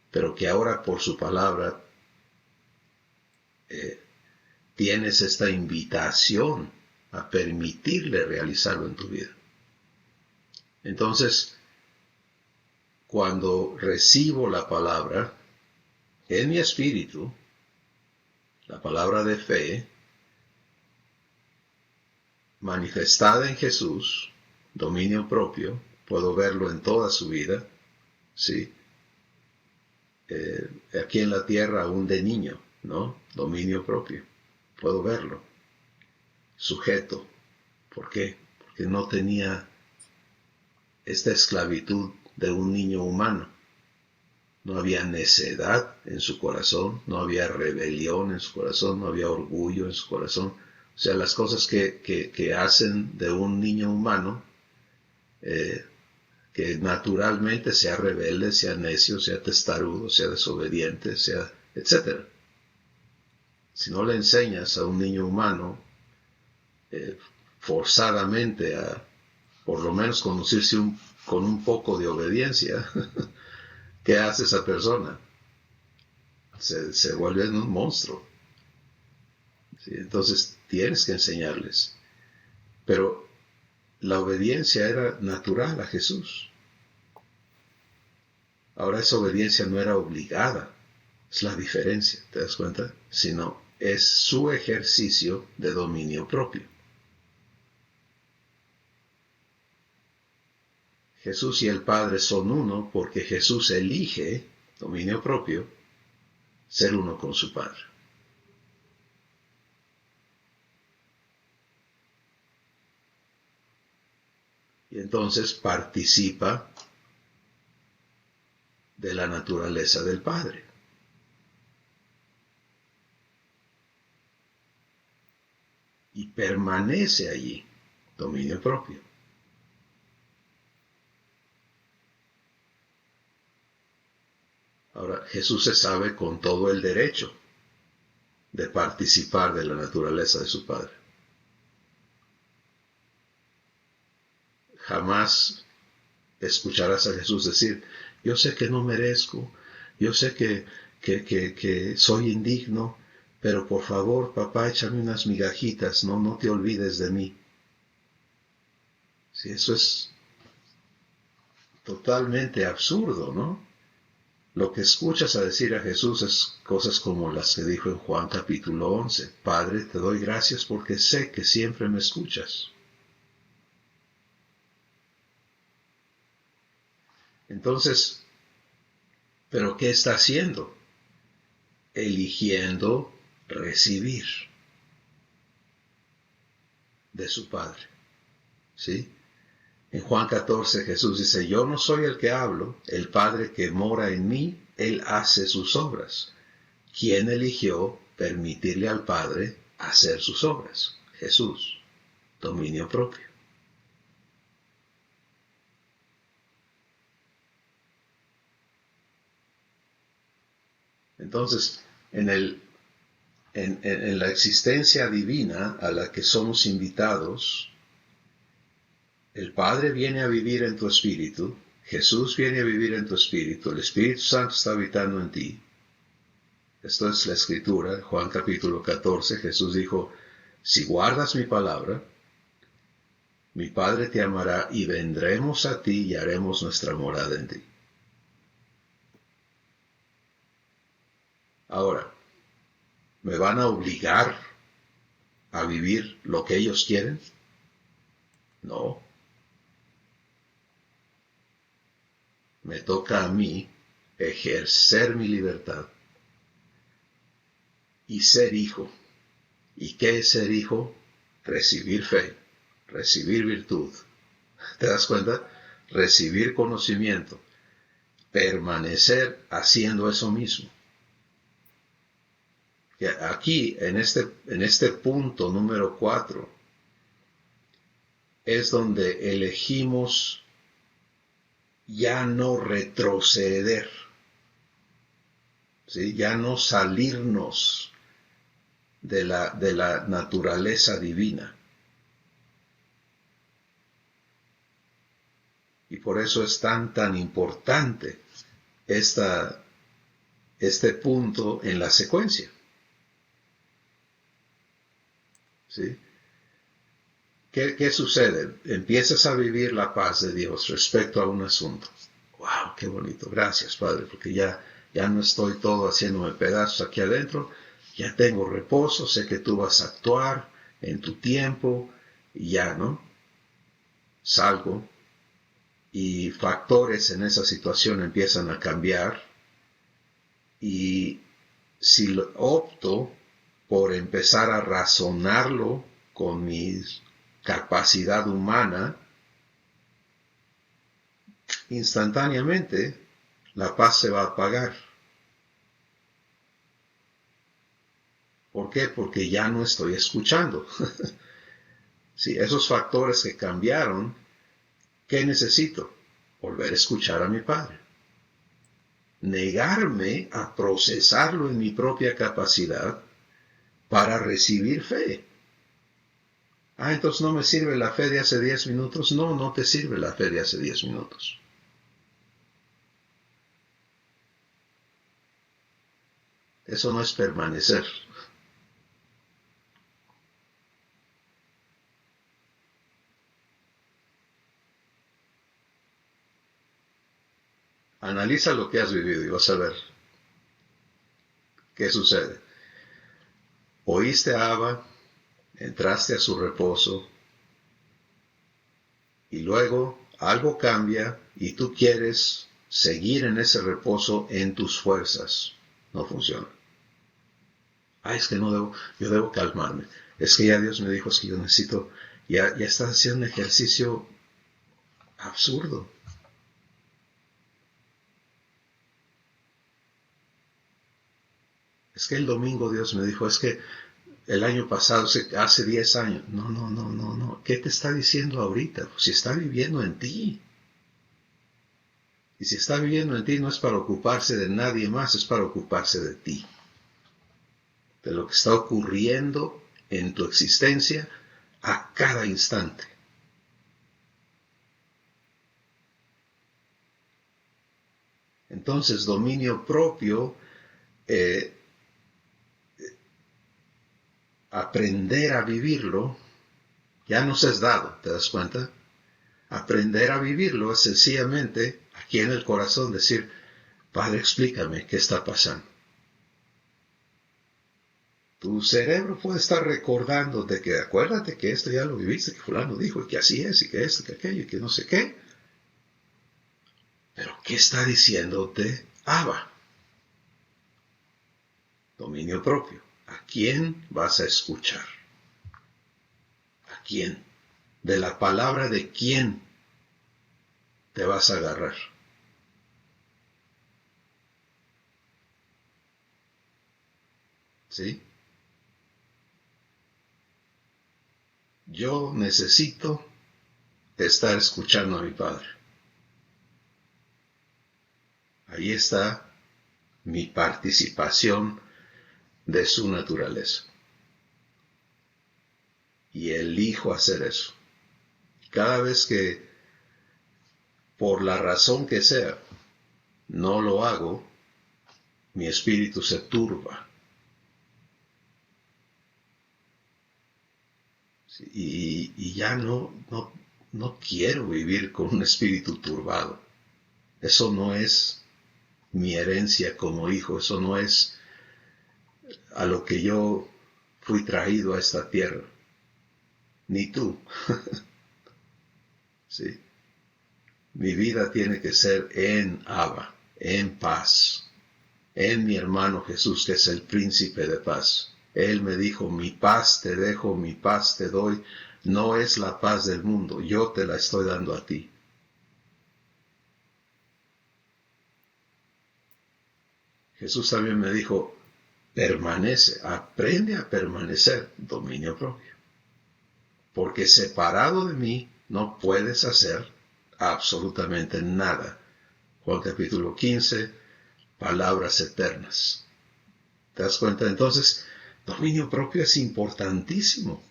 pero que ahora por su palabra tienes esta invitación a permitirle realizarlo en tu vida. Entonces, cuando recibo la palabra en mi espíritu, la palabra de fe, manifestada en Jesús, dominio propio, puedo verlo en toda su vida, ¿sí? Aquí en la tierra aún de niño, ¿no? Dominio propio, puedo verlo. Sujeto, ¿por qué? Porque no tenía esta esclavitud de un niño humano. No había necedad en su corazón, no había rebelión en su corazón, no había orgullo en su corazón. O sea, las cosas que hacen de un niño humano, que naturalmente sea rebelde, sea necio, sea testarudo, sea desobediente, sea etc. Si no le enseñas a un niño humano forzadamente a por lo menos conducirse con un poco de obediencia, ¿qué hace esa persona? Se vuelve un monstruo. ¿Sí? Entonces tienes que enseñarles. Pero la obediencia era natural a Jesús. Ahora esa obediencia no era obligada. Es la diferencia, ¿te das cuenta? Sino es su ejercicio de dominio propio. Jesús y el Padre son uno porque Jesús elige, dominio propio, ser uno con su Padre. Y entonces participa de la naturaleza del Padre. Y permanece allí, dominio propio. Ahora, Jesús se sabe con todo el derecho de participar de la naturaleza de su Padre. Jamás escucharás a Jesús decir, yo sé que no merezco, yo sé que soy indigno, pero por favor, papá, échame unas migajitas, no te olvides de mí. Sí, eso es totalmente absurdo, ¿no? Lo que escuchas a decir a Jesús es cosas como las que dijo en Juan capítulo 11. Padre, te doy gracias porque sé que siempre me escuchas. Entonces, ¿pero qué está haciendo? Eligiendo recibir de su Padre. ¿Sí? En Juan 14 Jesús dice, yo no soy el que hablo, el Padre que mora en mí, Él hace sus obras. ¿Quién eligió permitirle al Padre hacer sus obras? Jesús, dominio propio. Entonces, en la existencia divina a la que somos invitados, el Padre viene a vivir en tu espíritu, Jesús viene a vivir en tu espíritu, el Espíritu Santo está habitando en ti. Esto es la Escritura, Juan capítulo 14, Jesús dijo, si guardas mi palabra, mi Padre te amará y vendremos a ti y haremos nuestra morada en ti. Ahora, ¿me van a obligar a vivir lo que ellos quieren? No. Me toca a mí ejercer mi libertad y ser hijo. ¿Y qué es ser hijo? Recibir fe, recibir virtud. ¿Te das cuenta? Recibir conocimiento, permanecer haciendo eso mismo. Aquí, en este punto número 4, es donde elegimos ya no retroceder, ¿sí? Ya no salirnos de la naturaleza divina. Y por eso es tan importante este punto en la secuencia. ¿Sí? ¿Qué sucede? Empiezas a vivir la paz de Dios respecto a un asunto. ¡Wow! ¡Qué bonito! Gracias, Padre, porque ya no estoy todo haciéndome pedazos aquí adentro. Ya tengo reposo, sé que tú vas a actuar en tu tiempo y ya, ¿no? Salgo y factores en esa situación empiezan a cambiar y si opto por empezar a razonarlo con mi capacidad humana, instantáneamente la paz se va a apagar. ¿Por qué? Porque ya no estoy escuchando. Sí, esos factores que cambiaron, ¿qué necesito? Volver a escuchar a mi Padre. Negarme a procesarlo en mi propia capacidad para recibir fe. Entonces no me sirve la fe de hace 10 minutos. No te sirve la fe de hace 10 minutos. Eso no es permanecer. Analiza lo que has vivido y vas a ver qué sucede. Oíste a Abba, entraste a su reposo, y luego algo cambia y tú quieres seguir en ese reposo en tus fuerzas. No funciona. Es que no debo, yo debo calmarme. Es que ya Dios me dijo, es que yo necesito, ya estás haciendo un ejercicio absurdo. Es que el domingo Dios me dijo, es que el año pasado, hace 10 años. No. ¿Qué te está diciendo ahorita? Pues si está viviendo en ti. Y si está viviendo en ti no es para ocuparse de nadie más, es para ocuparse de ti. De lo que está ocurriendo en tu existencia a cada instante. Entonces, dominio propio, aprender a vivirlo, ya nos es dado, ¿te das cuenta? Aprender a vivirlo es sencillamente, aquí en el corazón, decir, Padre, explícame qué está pasando. Tu cerebro puede estar recordando de que, acuérdate que esto ya lo viviste, que fulano dijo, y que así es, y que esto, que aquello, y que no sé qué. Pero, ¿qué está diciéndote Abba? Dominio propio. ¿A quién vas a escuchar? ¿A quién? De la palabra de quién te vas a agarrar. ¿Sí? Yo necesito estar escuchando a mi Padre. Ahí está mi participación de su naturaleza. Y elijo hacer eso. Cada vez que, por la razón que sea, no lo hago, mi espíritu se turba. Y ya no quiero vivir con un espíritu turbado. Eso no es mi herencia como hijo, eso no es a lo que yo fui traído a esta tierra. Ni tú. ¿Sí? Mi vida tiene que ser en Abba, en paz, en mi hermano Jesús, que es el príncipe de paz. Él me dijo, mi paz te dejo, mi paz te doy. No es la paz del mundo, yo te la estoy dando a ti. Jesús también me dijo, permanece, aprende a permanecer, dominio propio. Porque separado de mí no puedes hacer absolutamente nada. Juan capítulo 15, palabras eternas. ¿Te das cuenta? Entonces, dominio propio es importantísimo.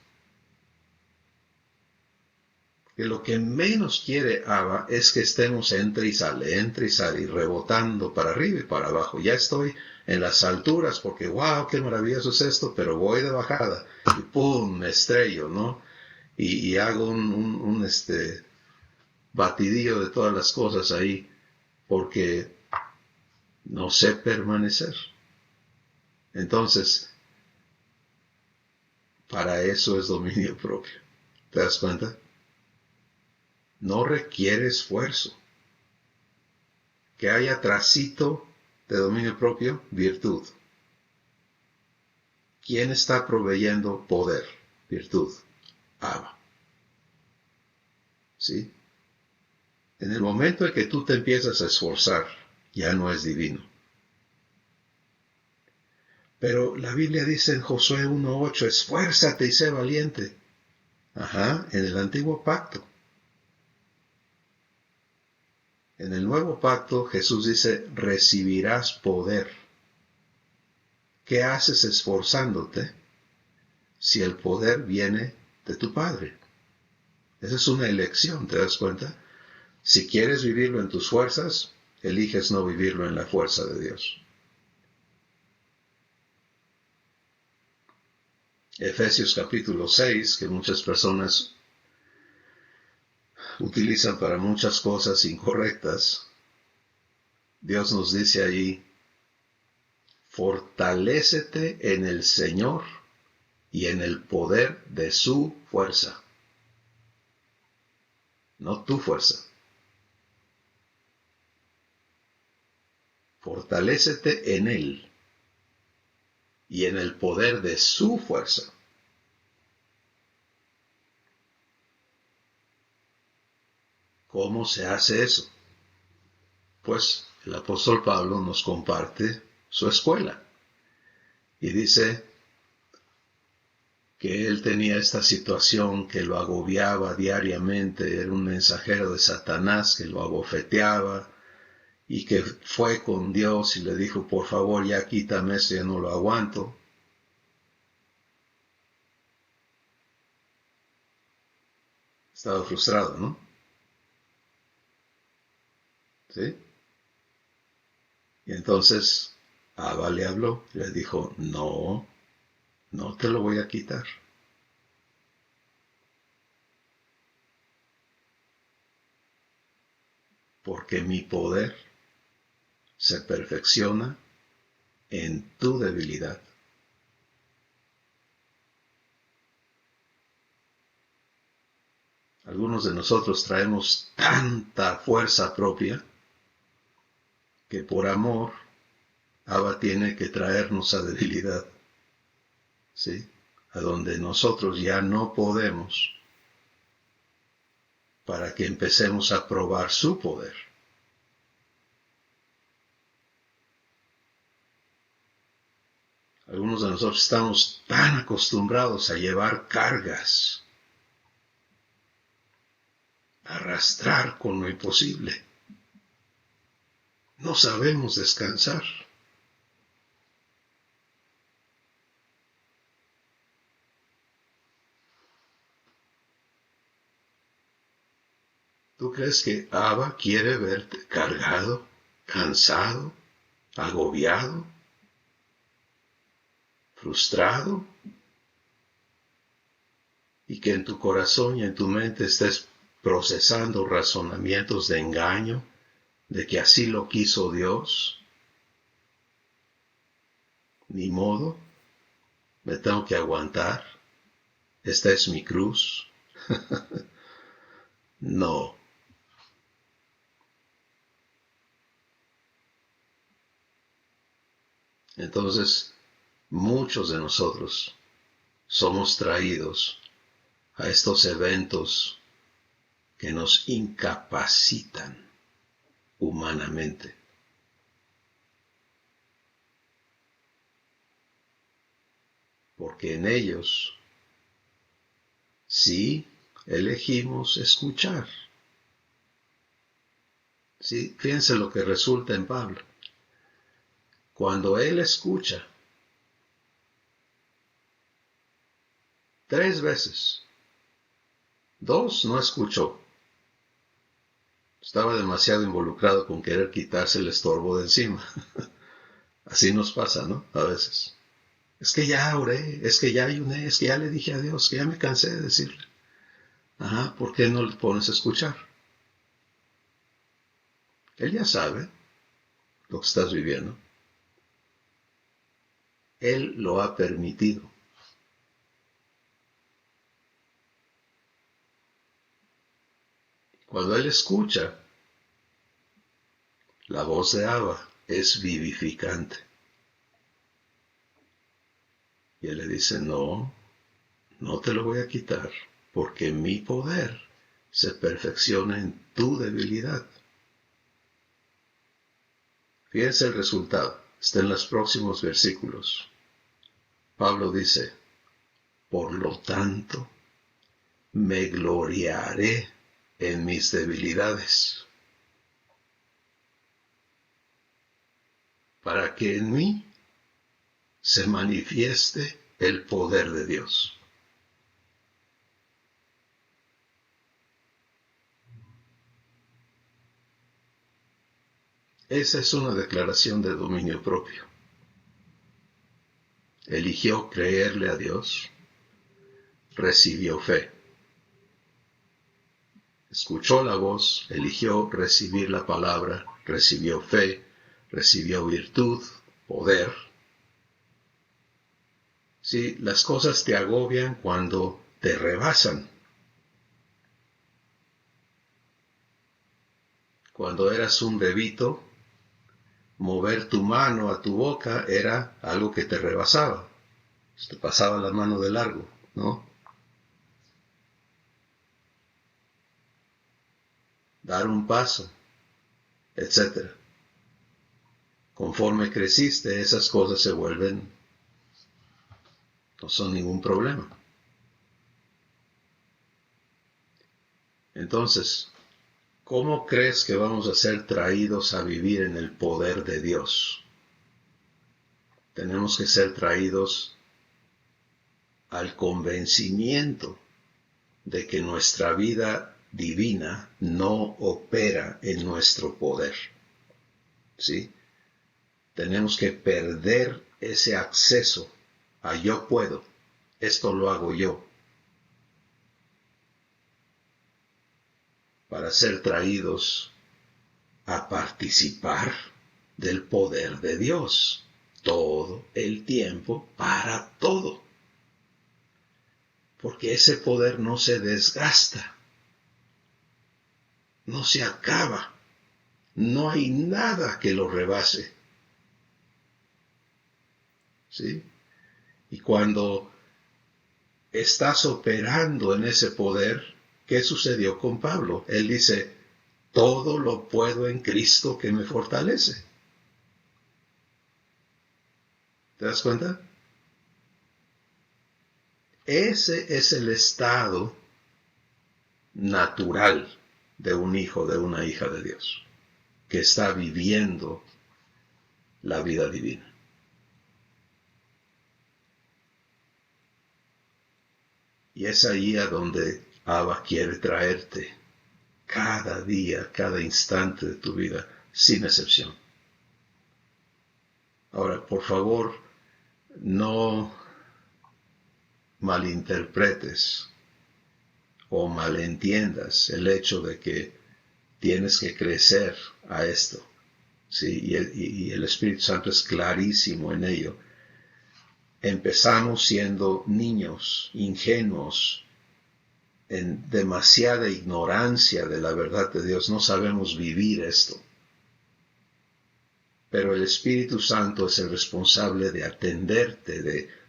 Que lo que menos quiere Abba es que estemos entre y sale, y rebotando para arriba y para abajo. Ya estoy en las alturas porque, wow, qué maravilloso es esto, pero voy de bajada y pum, me estrello, ¿no? Y hago un batidillo de todas las cosas ahí porque no sé permanecer. Entonces, para eso es dominio propio. ¿Te das cuenta? No requiere esfuerzo. Que haya tracito de dominio propio, virtud. ¿Quién está proveyendo poder? Virtud. Abba. ¿Sí? En el momento en que tú te empiezas a esforzar, ya no es divino. Pero la Biblia dice en Josué 1:8, esfuérzate y sé valiente. En el antiguo pacto. En el nuevo pacto Jesús dice, recibirás poder. ¿Qué haces esforzándote si el poder viene de tu Padre? Esa es una elección, ¿te das cuenta? Si quieres vivirlo en tus fuerzas, eliges no vivirlo en la fuerza de Dios. Efesios capítulo 6, que muchas personas utilizan para muchas cosas incorrectas, Dios nos dice ahí, fortalécete en el Señor y en el poder de su fuerza. No tu fuerza. Fortalécete en Él y en el poder de su fuerza. ¿Cómo se hace eso? Pues el apóstol Pablo nos comparte su escuela y dice que él tenía esta situación que lo agobiaba diariamente, era un mensajero de Satanás que lo abofeteaba y que fue con Dios y le dijo, por favor, ya quítame esto, ya no lo aguanto. Estaba frustrado, ¿no? ¿Sí? Y entonces Abba le habló, le dijo, no, no te lo voy a quitar. Porque mi poder se perfecciona en tu debilidad. Algunos de nosotros traemos tanta fuerza propia que por amor Abba tiene que traernos a debilidad, ¿sí? A donde nosotros ya no podemos, para que empecemos a probar su poder. Algunos de nosotros estamos tan acostumbrados a llevar cargas, a arrastrar con lo imposible. No sabemos descansar. ¿Tú crees que Abba quiere verte cargado, cansado, agobiado, frustrado? Y que en tu corazón y en tu mente estés procesando razonamientos de engaño, de que así lo quiso Dios. Ni modo, me tengo que aguantar. Esta es mi cruz. No. Entonces, muchos de nosotros somos traídos a estos eventos que nos incapacitan humanamente. Porque en ellos sí elegimos escuchar. Sí, fíjense lo que resulta en Pablo. Cuando él escucha 3 veces, 2 no escuchó. Estaba demasiado involucrado con querer quitarse el estorbo de encima. Así nos pasa, ¿no? A veces. Es que ya oré, es que ya ayuné, es que ya le dije a Dios, que ya me cansé de decirle. Ajá, ¿por qué no le pones a escuchar? Él ya sabe lo que estás viviendo. Él lo ha permitido. Cuando él escucha, la voz de Abba es vivificante. Y él le dice, no, no te lo voy a quitar, porque mi poder se perfecciona en tu debilidad. Fíjense el resultado, está en los próximos versículos. Pablo dice, por lo tanto, me gloriaré en mis debilidades, para que en mí se manifieste el poder de Dios. Esa es una declaración de dominio propio. Eligió creerle a Dios, recibió fe. Escuchó la voz, eligió recibir la palabra, recibió fe, recibió virtud, poder. Sí, las cosas te agobian cuando te rebasan. Cuando eras un bebito, mover tu mano a tu boca era algo que te rebasaba. Te pasaba la mano de largo, ¿no? Dar un paso, etcétera. Conforme creciste, esas cosas se vuelven, no son ningún problema. Entonces, ¿cómo crees que vamos a ser traídos a vivir en el poder de Dios? Tenemos que ser traídos al convencimiento de que nuestra vida divina no opera en nuestro poder. ¿Sí? Tenemos que perder ese acceso a yo puedo, esto lo hago yo, para ser traídos a participar del poder de Dios todo el tiempo para todo. Porque ese poder no se desgasta, no se acaba, no hay nada que lo rebase. ¿Sí? Y cuando estás operando en ese poder, ¿qué sucedió con Pablo? Él dice, todo lo puedo en Cristo que me fortalece. ¿Te das cuenta? Ese es el estado natural de un hijo, de una hija de Dios, que está viviendo la vida divina. Y es ahí a donde Abba quiere traerte cada día, cada instante de tu vida, sin excepción. Ahora, por favor, no malinterpretes o malentiendas el hecho de que tienes que crecer a esto. ¿Sí? Y el Espíritu Santo es clarísimo en ello. Empezamos siendo niños, ingenuos, en demasiada ignorancia de la verdad de Dios. No sabemos vivir esto. Pero el Espíritu Santo es el responsable de atenderte,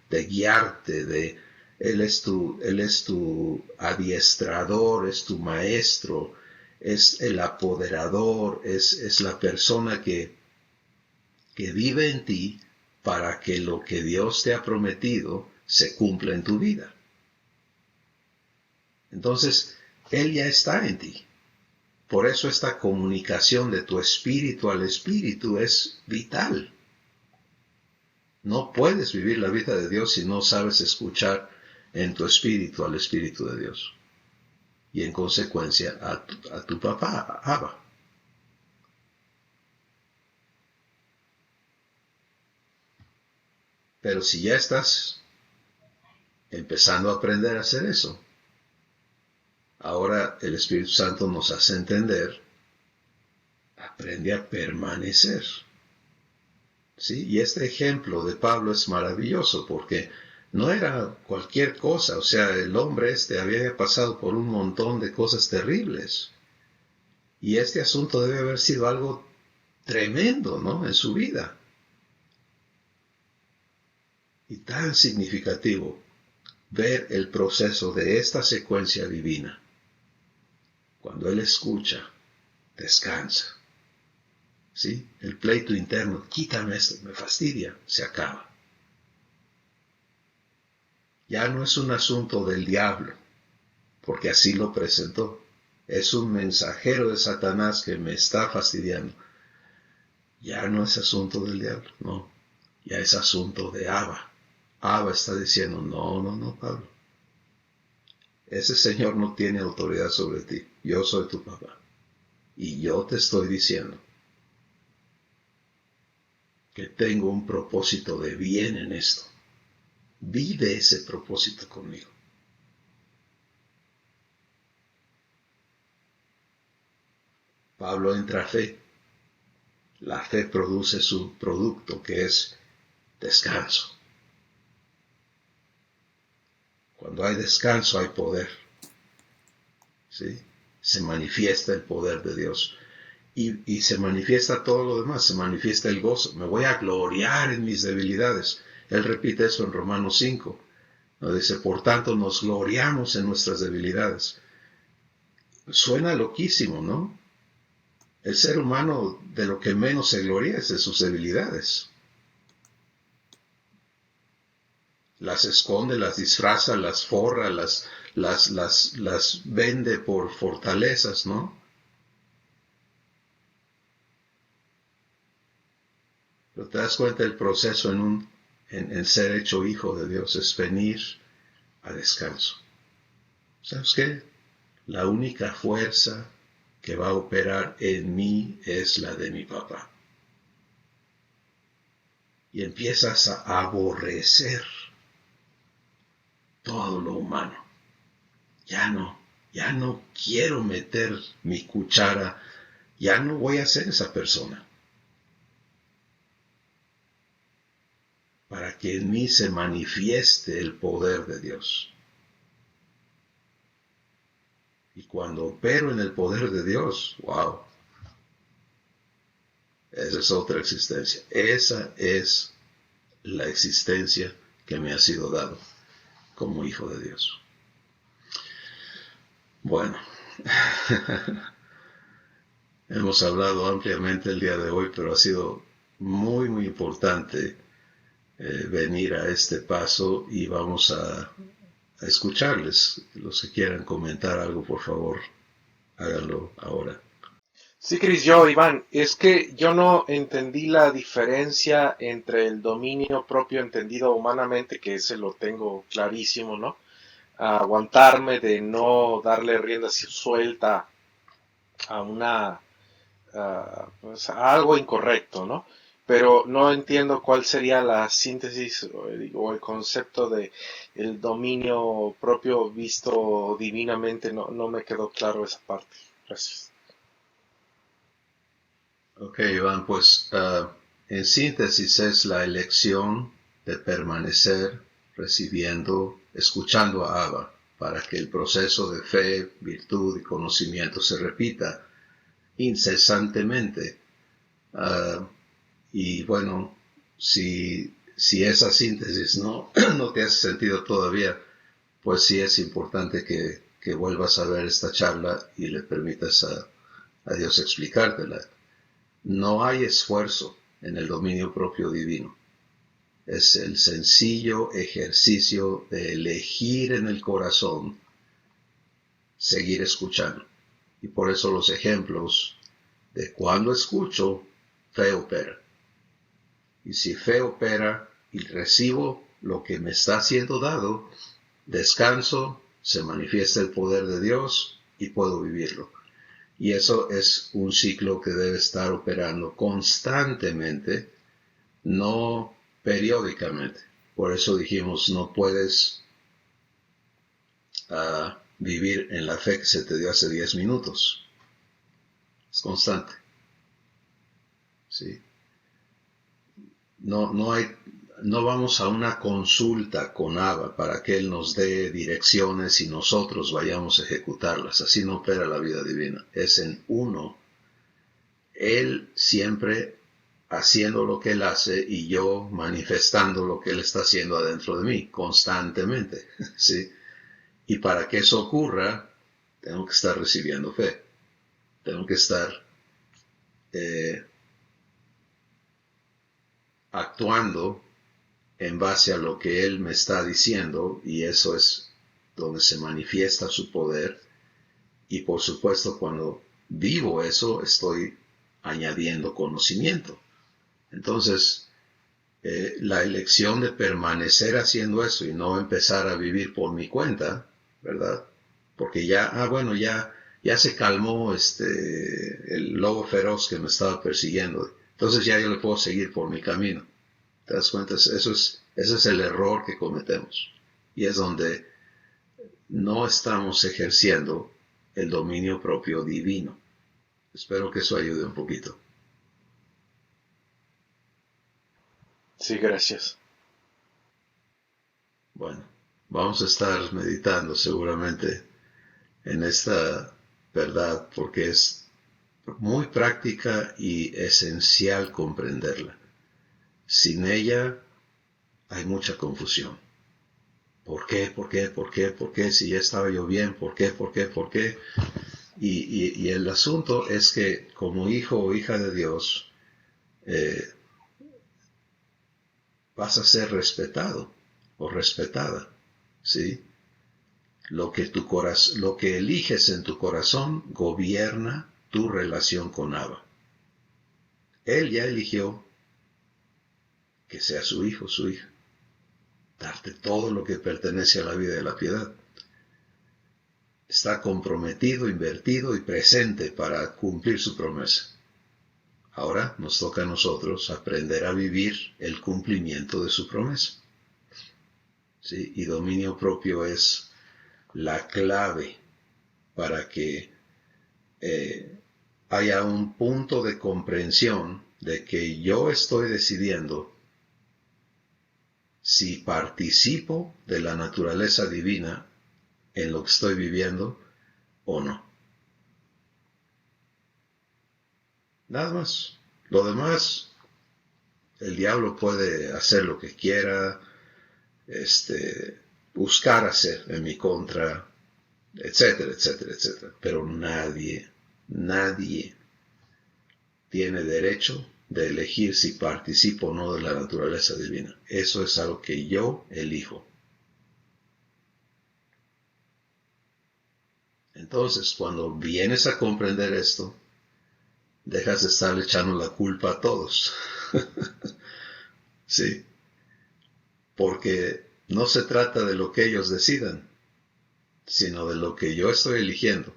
de guiarte, Él es tu adiestrador, es tu maestro, es el apoderador, es la persona que vive en ti para que lo que Dios te ha prometido se cumpla en tu vida. Entonces, Él ya está en ti. Por eso esta comunicación de tu espíritu al espíritu es vital. No puedes vivir la vida de Dios si no sabes escuchar en tu espíritu al Espíritu de Dios. Y en consecuencia a tu papá, a Abba. Pero si ya estás empezando a aprender a hacer eso, ahora el Espíritu Santo nos hace entender, aprende a permanecer. ¿Sí? Y este ejemplo de Pablo es maravilloso porque no era cualquier cosa, o sea, el hombre había pasado por un montón de cosas terribles. Y este asunto debe haber sido algo tremendo, ¿no? En su vida. Y tan significativo ver el proceso de esta secuencia divina. Cuando él escucha, descansa. ¿Sí? El pleito interno, quítame esto, me fastidia, se acaba. Ya no es un asunto del diablo, porque así lo presentó. Es un mensajero de Satanás que me está fastidiando. Ya no es asunto del diablo, no. Ya es asunto de Abba. Abba está diciendo, no, Pablo. Ese señor no tiene autoridad sobre ti. Yo soy tu papá. Y yo te estoy diciendo que tengo un propósito de bien en esto. Vive ese propósito conmigo. Pablo entra a fe. La fe produce su producto, que es descanso. Cuando hay descanso hay poder, ¿sí? Se manifiesta el poder de Dios. Y se manifiesta todo lo demás, se manifiesta el gozo. Me voy a gloriar en mis debilidades. Él repite eso en Romanos 5. ¿No? Dice, por tanto nos gloriamos en nuestras debilidades. Suena loquísimo, ¿no? El ser humano de lo que menos se gloria es de sus debilidades. Las esconde, las disfraza, las forra, las vende por fortalezas, ¿no? Pero te das cuenta del proceso en ser hecho hijo de Dios, es venir a descanso. ¿Sabes qué? La única fuerza que va a operar en mí es la de mi papá. Y empiezas a aborrecer todo lo humano. Ya no quiero meter mi cuchara, ya no voy a ser esa persona. Para que en mí se manifieste el poder de Dios. Y cuando opero en el poder de Dios, wow, esa es otra existencia. Esa es la existencia que me ha sido dado como hijo de Dios. Bueno, hemos hablado ampliamente el día de hoy, pero ha sido muy, muy importante venir a este paso y vamos a escucharles. Los que quieran comentar algo, por favor, háganlo ahora. Sí, Iván, es que yo no entendí la diferencia entre el dominio propio entendido humanamente, que ese lo tengo clarísimo, ¿no? A aguantarme de no darle rienda suelta a pues, a algo incorrecto, ¿no? Pero no entiendo cuál sería la síntesis o el concepto de el dominio propio visto divinamente, no me quedó claro esa parte. Gracias. Ok, Iván, pues en síntesis es la elección de permanecer recibiendo, escuchando a Abba, para que el proceso de fe, virtud y conocimiento se repita incesantemente. Y bueno, si esa síntesis no te hace sentido todavía, pues sí es importante que vuelvas a ver esta charla y le permitas a Dios explicártela. No hay esfuerzo en el dominio propio divino. Es el sencillo ejercicio de elegir en el corazón seguir escuchando. Y por eso los ejemplos de cuando escucho, fe opera. Y si fe opera y recibo lo que me está siendo dado, descanso, se manifiesta el poder de Dios y puedo vivirlo. Y eso es un ciclo que debe estar operando constantemente, no periódicamente. Por eso dijimos, no puedes vivir en la fe que se te dio hace 10 minutos. Es constante. ¿Sí? No vamos a una consulta con Abba para que Él nos dé direcciones y nosotros vayamos a ejecutarlas. Así no opera la vida divina. Es en uno. Él siempre haciendo lo que Él hace y yo manifestando lo que Él está haciendo adentro de mí, constantemente. ¿Sí? Y para que eso ocurra, tengo que estar recibiendo fe. Tengo que estar actuando en base a lo que Él me está diciendo, y eso es donde se manifiesta su poder. Y por supuesto, cuando vivo eso, estoy añadiendo conocimiento. Entonces, la elección de permanecer haciendo eso y no empezar a vivir por mi cuenta, ¿verdad? Porque ya se calmó el lobo feroz que me estaba persiguiendo. Entonces ya yo le puedo seguir por mi camino. ¿Te das cuenta? Ese es el error que cometemos. Y es donde no estamos ejerciendo el dominio propio divino. Espero que eso ayude un poquito. Sí, gracias. Bueno, vamos a estar meditando seguramente en esta verdad porque es muy práctica y esencial comprenderla. Sin ella hay mucha confusión. ¿Por qué? ¿Por qué? ¿Por qué? ¿Por qué? Si ya estaba yo bien, ¿por qué? ¿Por qué? ¿Por qué? Y el asunto es que como hijo o hija de Dios, vas a ser respetado o respetada, ¿sí? Lo que eliges en tu corazón gobierna tu relación con Abba. Él ya eligió que sea su hijo, su hija. Darte todo lo que pertenece a la vida y la piedad. Está comprometido, invertido y presente para cumplir su promesa. Ahora nos toca a nosotros aprender a vivir el cumplimiento de su promesa. ¿Sí? Y dominio propio es la clave para que haya un punto de comprensión de que yo estoy decidiendo si participo de la naturaleza divina en lo que estoy viviendo o no. Nada más. Lo demás, el diablo puede hacer lo que quiera, buscar hacer en mi contra, etcétera, etcétera, etcétera. Pero nadie tiene derecho de elegir si participo o no de la naturaleza divina. Eso es algo que yo elijo. Entonces, cuando vienes a comprender esto, dejas de estar echando la culpa a todos. Sí. Porque no se trata de lo que ellos decidan, sino de lo que yo estoy eligiendo.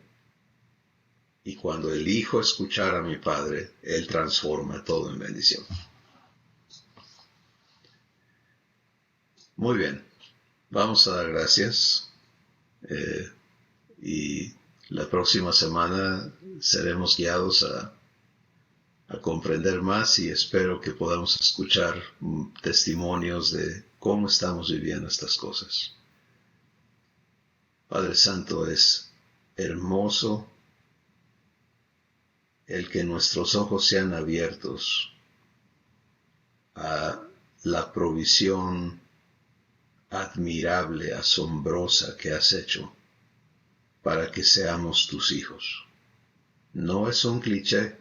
Y cuando elijo escuchar a mi Padre, Él transforma todo en bendición. Muy bien, vamos a dar gracias. Y la próxima semana seremos guiados a comprender más y espero que podamos escuchar testimonios de cómo estamos viviendo estas cosas. Padre Santo, es hermoso el que nuestros ojos sean abiertos a la provisión admirable, asombrosa que has hecho para que seamos tus hijos. No es un cliché,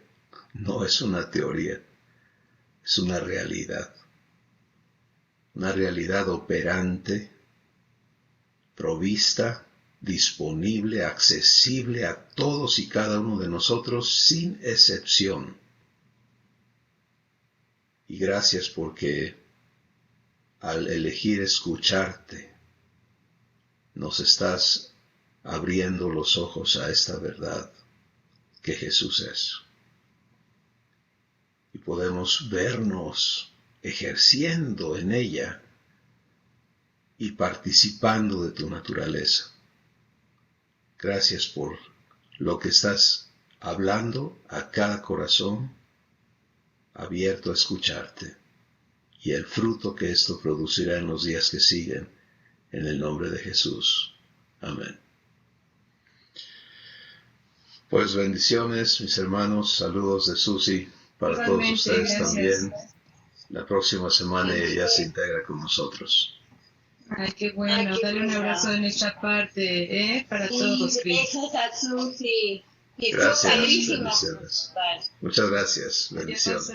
no es una teoría, es una realidad operante, provista, disponible, accesible a todos y cada uno de nosotros sin excepción. Y gracias porque al elegir escucharte, nos estás abriendo los ojos a esta verdad que Jesús es. Y podemos vernos ejerciendo en ella y participando de tu naturaleza. Gracias por lo que estás hablando a cada corazón abierto a escucharte y el fruto que esto producirá en los días que siguen, en el nombre de Jesús. Amén. Pues bendiciones, mis hermanos, saludos de Susi para igualmente, todos ustedes gracias. También. La próxima semana ella se integra con nosotros. Ay, qué bueno. Dale un abrazo de nuestra parte, para todos. Besos a Susi. Gracias, bendiciones. Muchas gracias, bendiciones.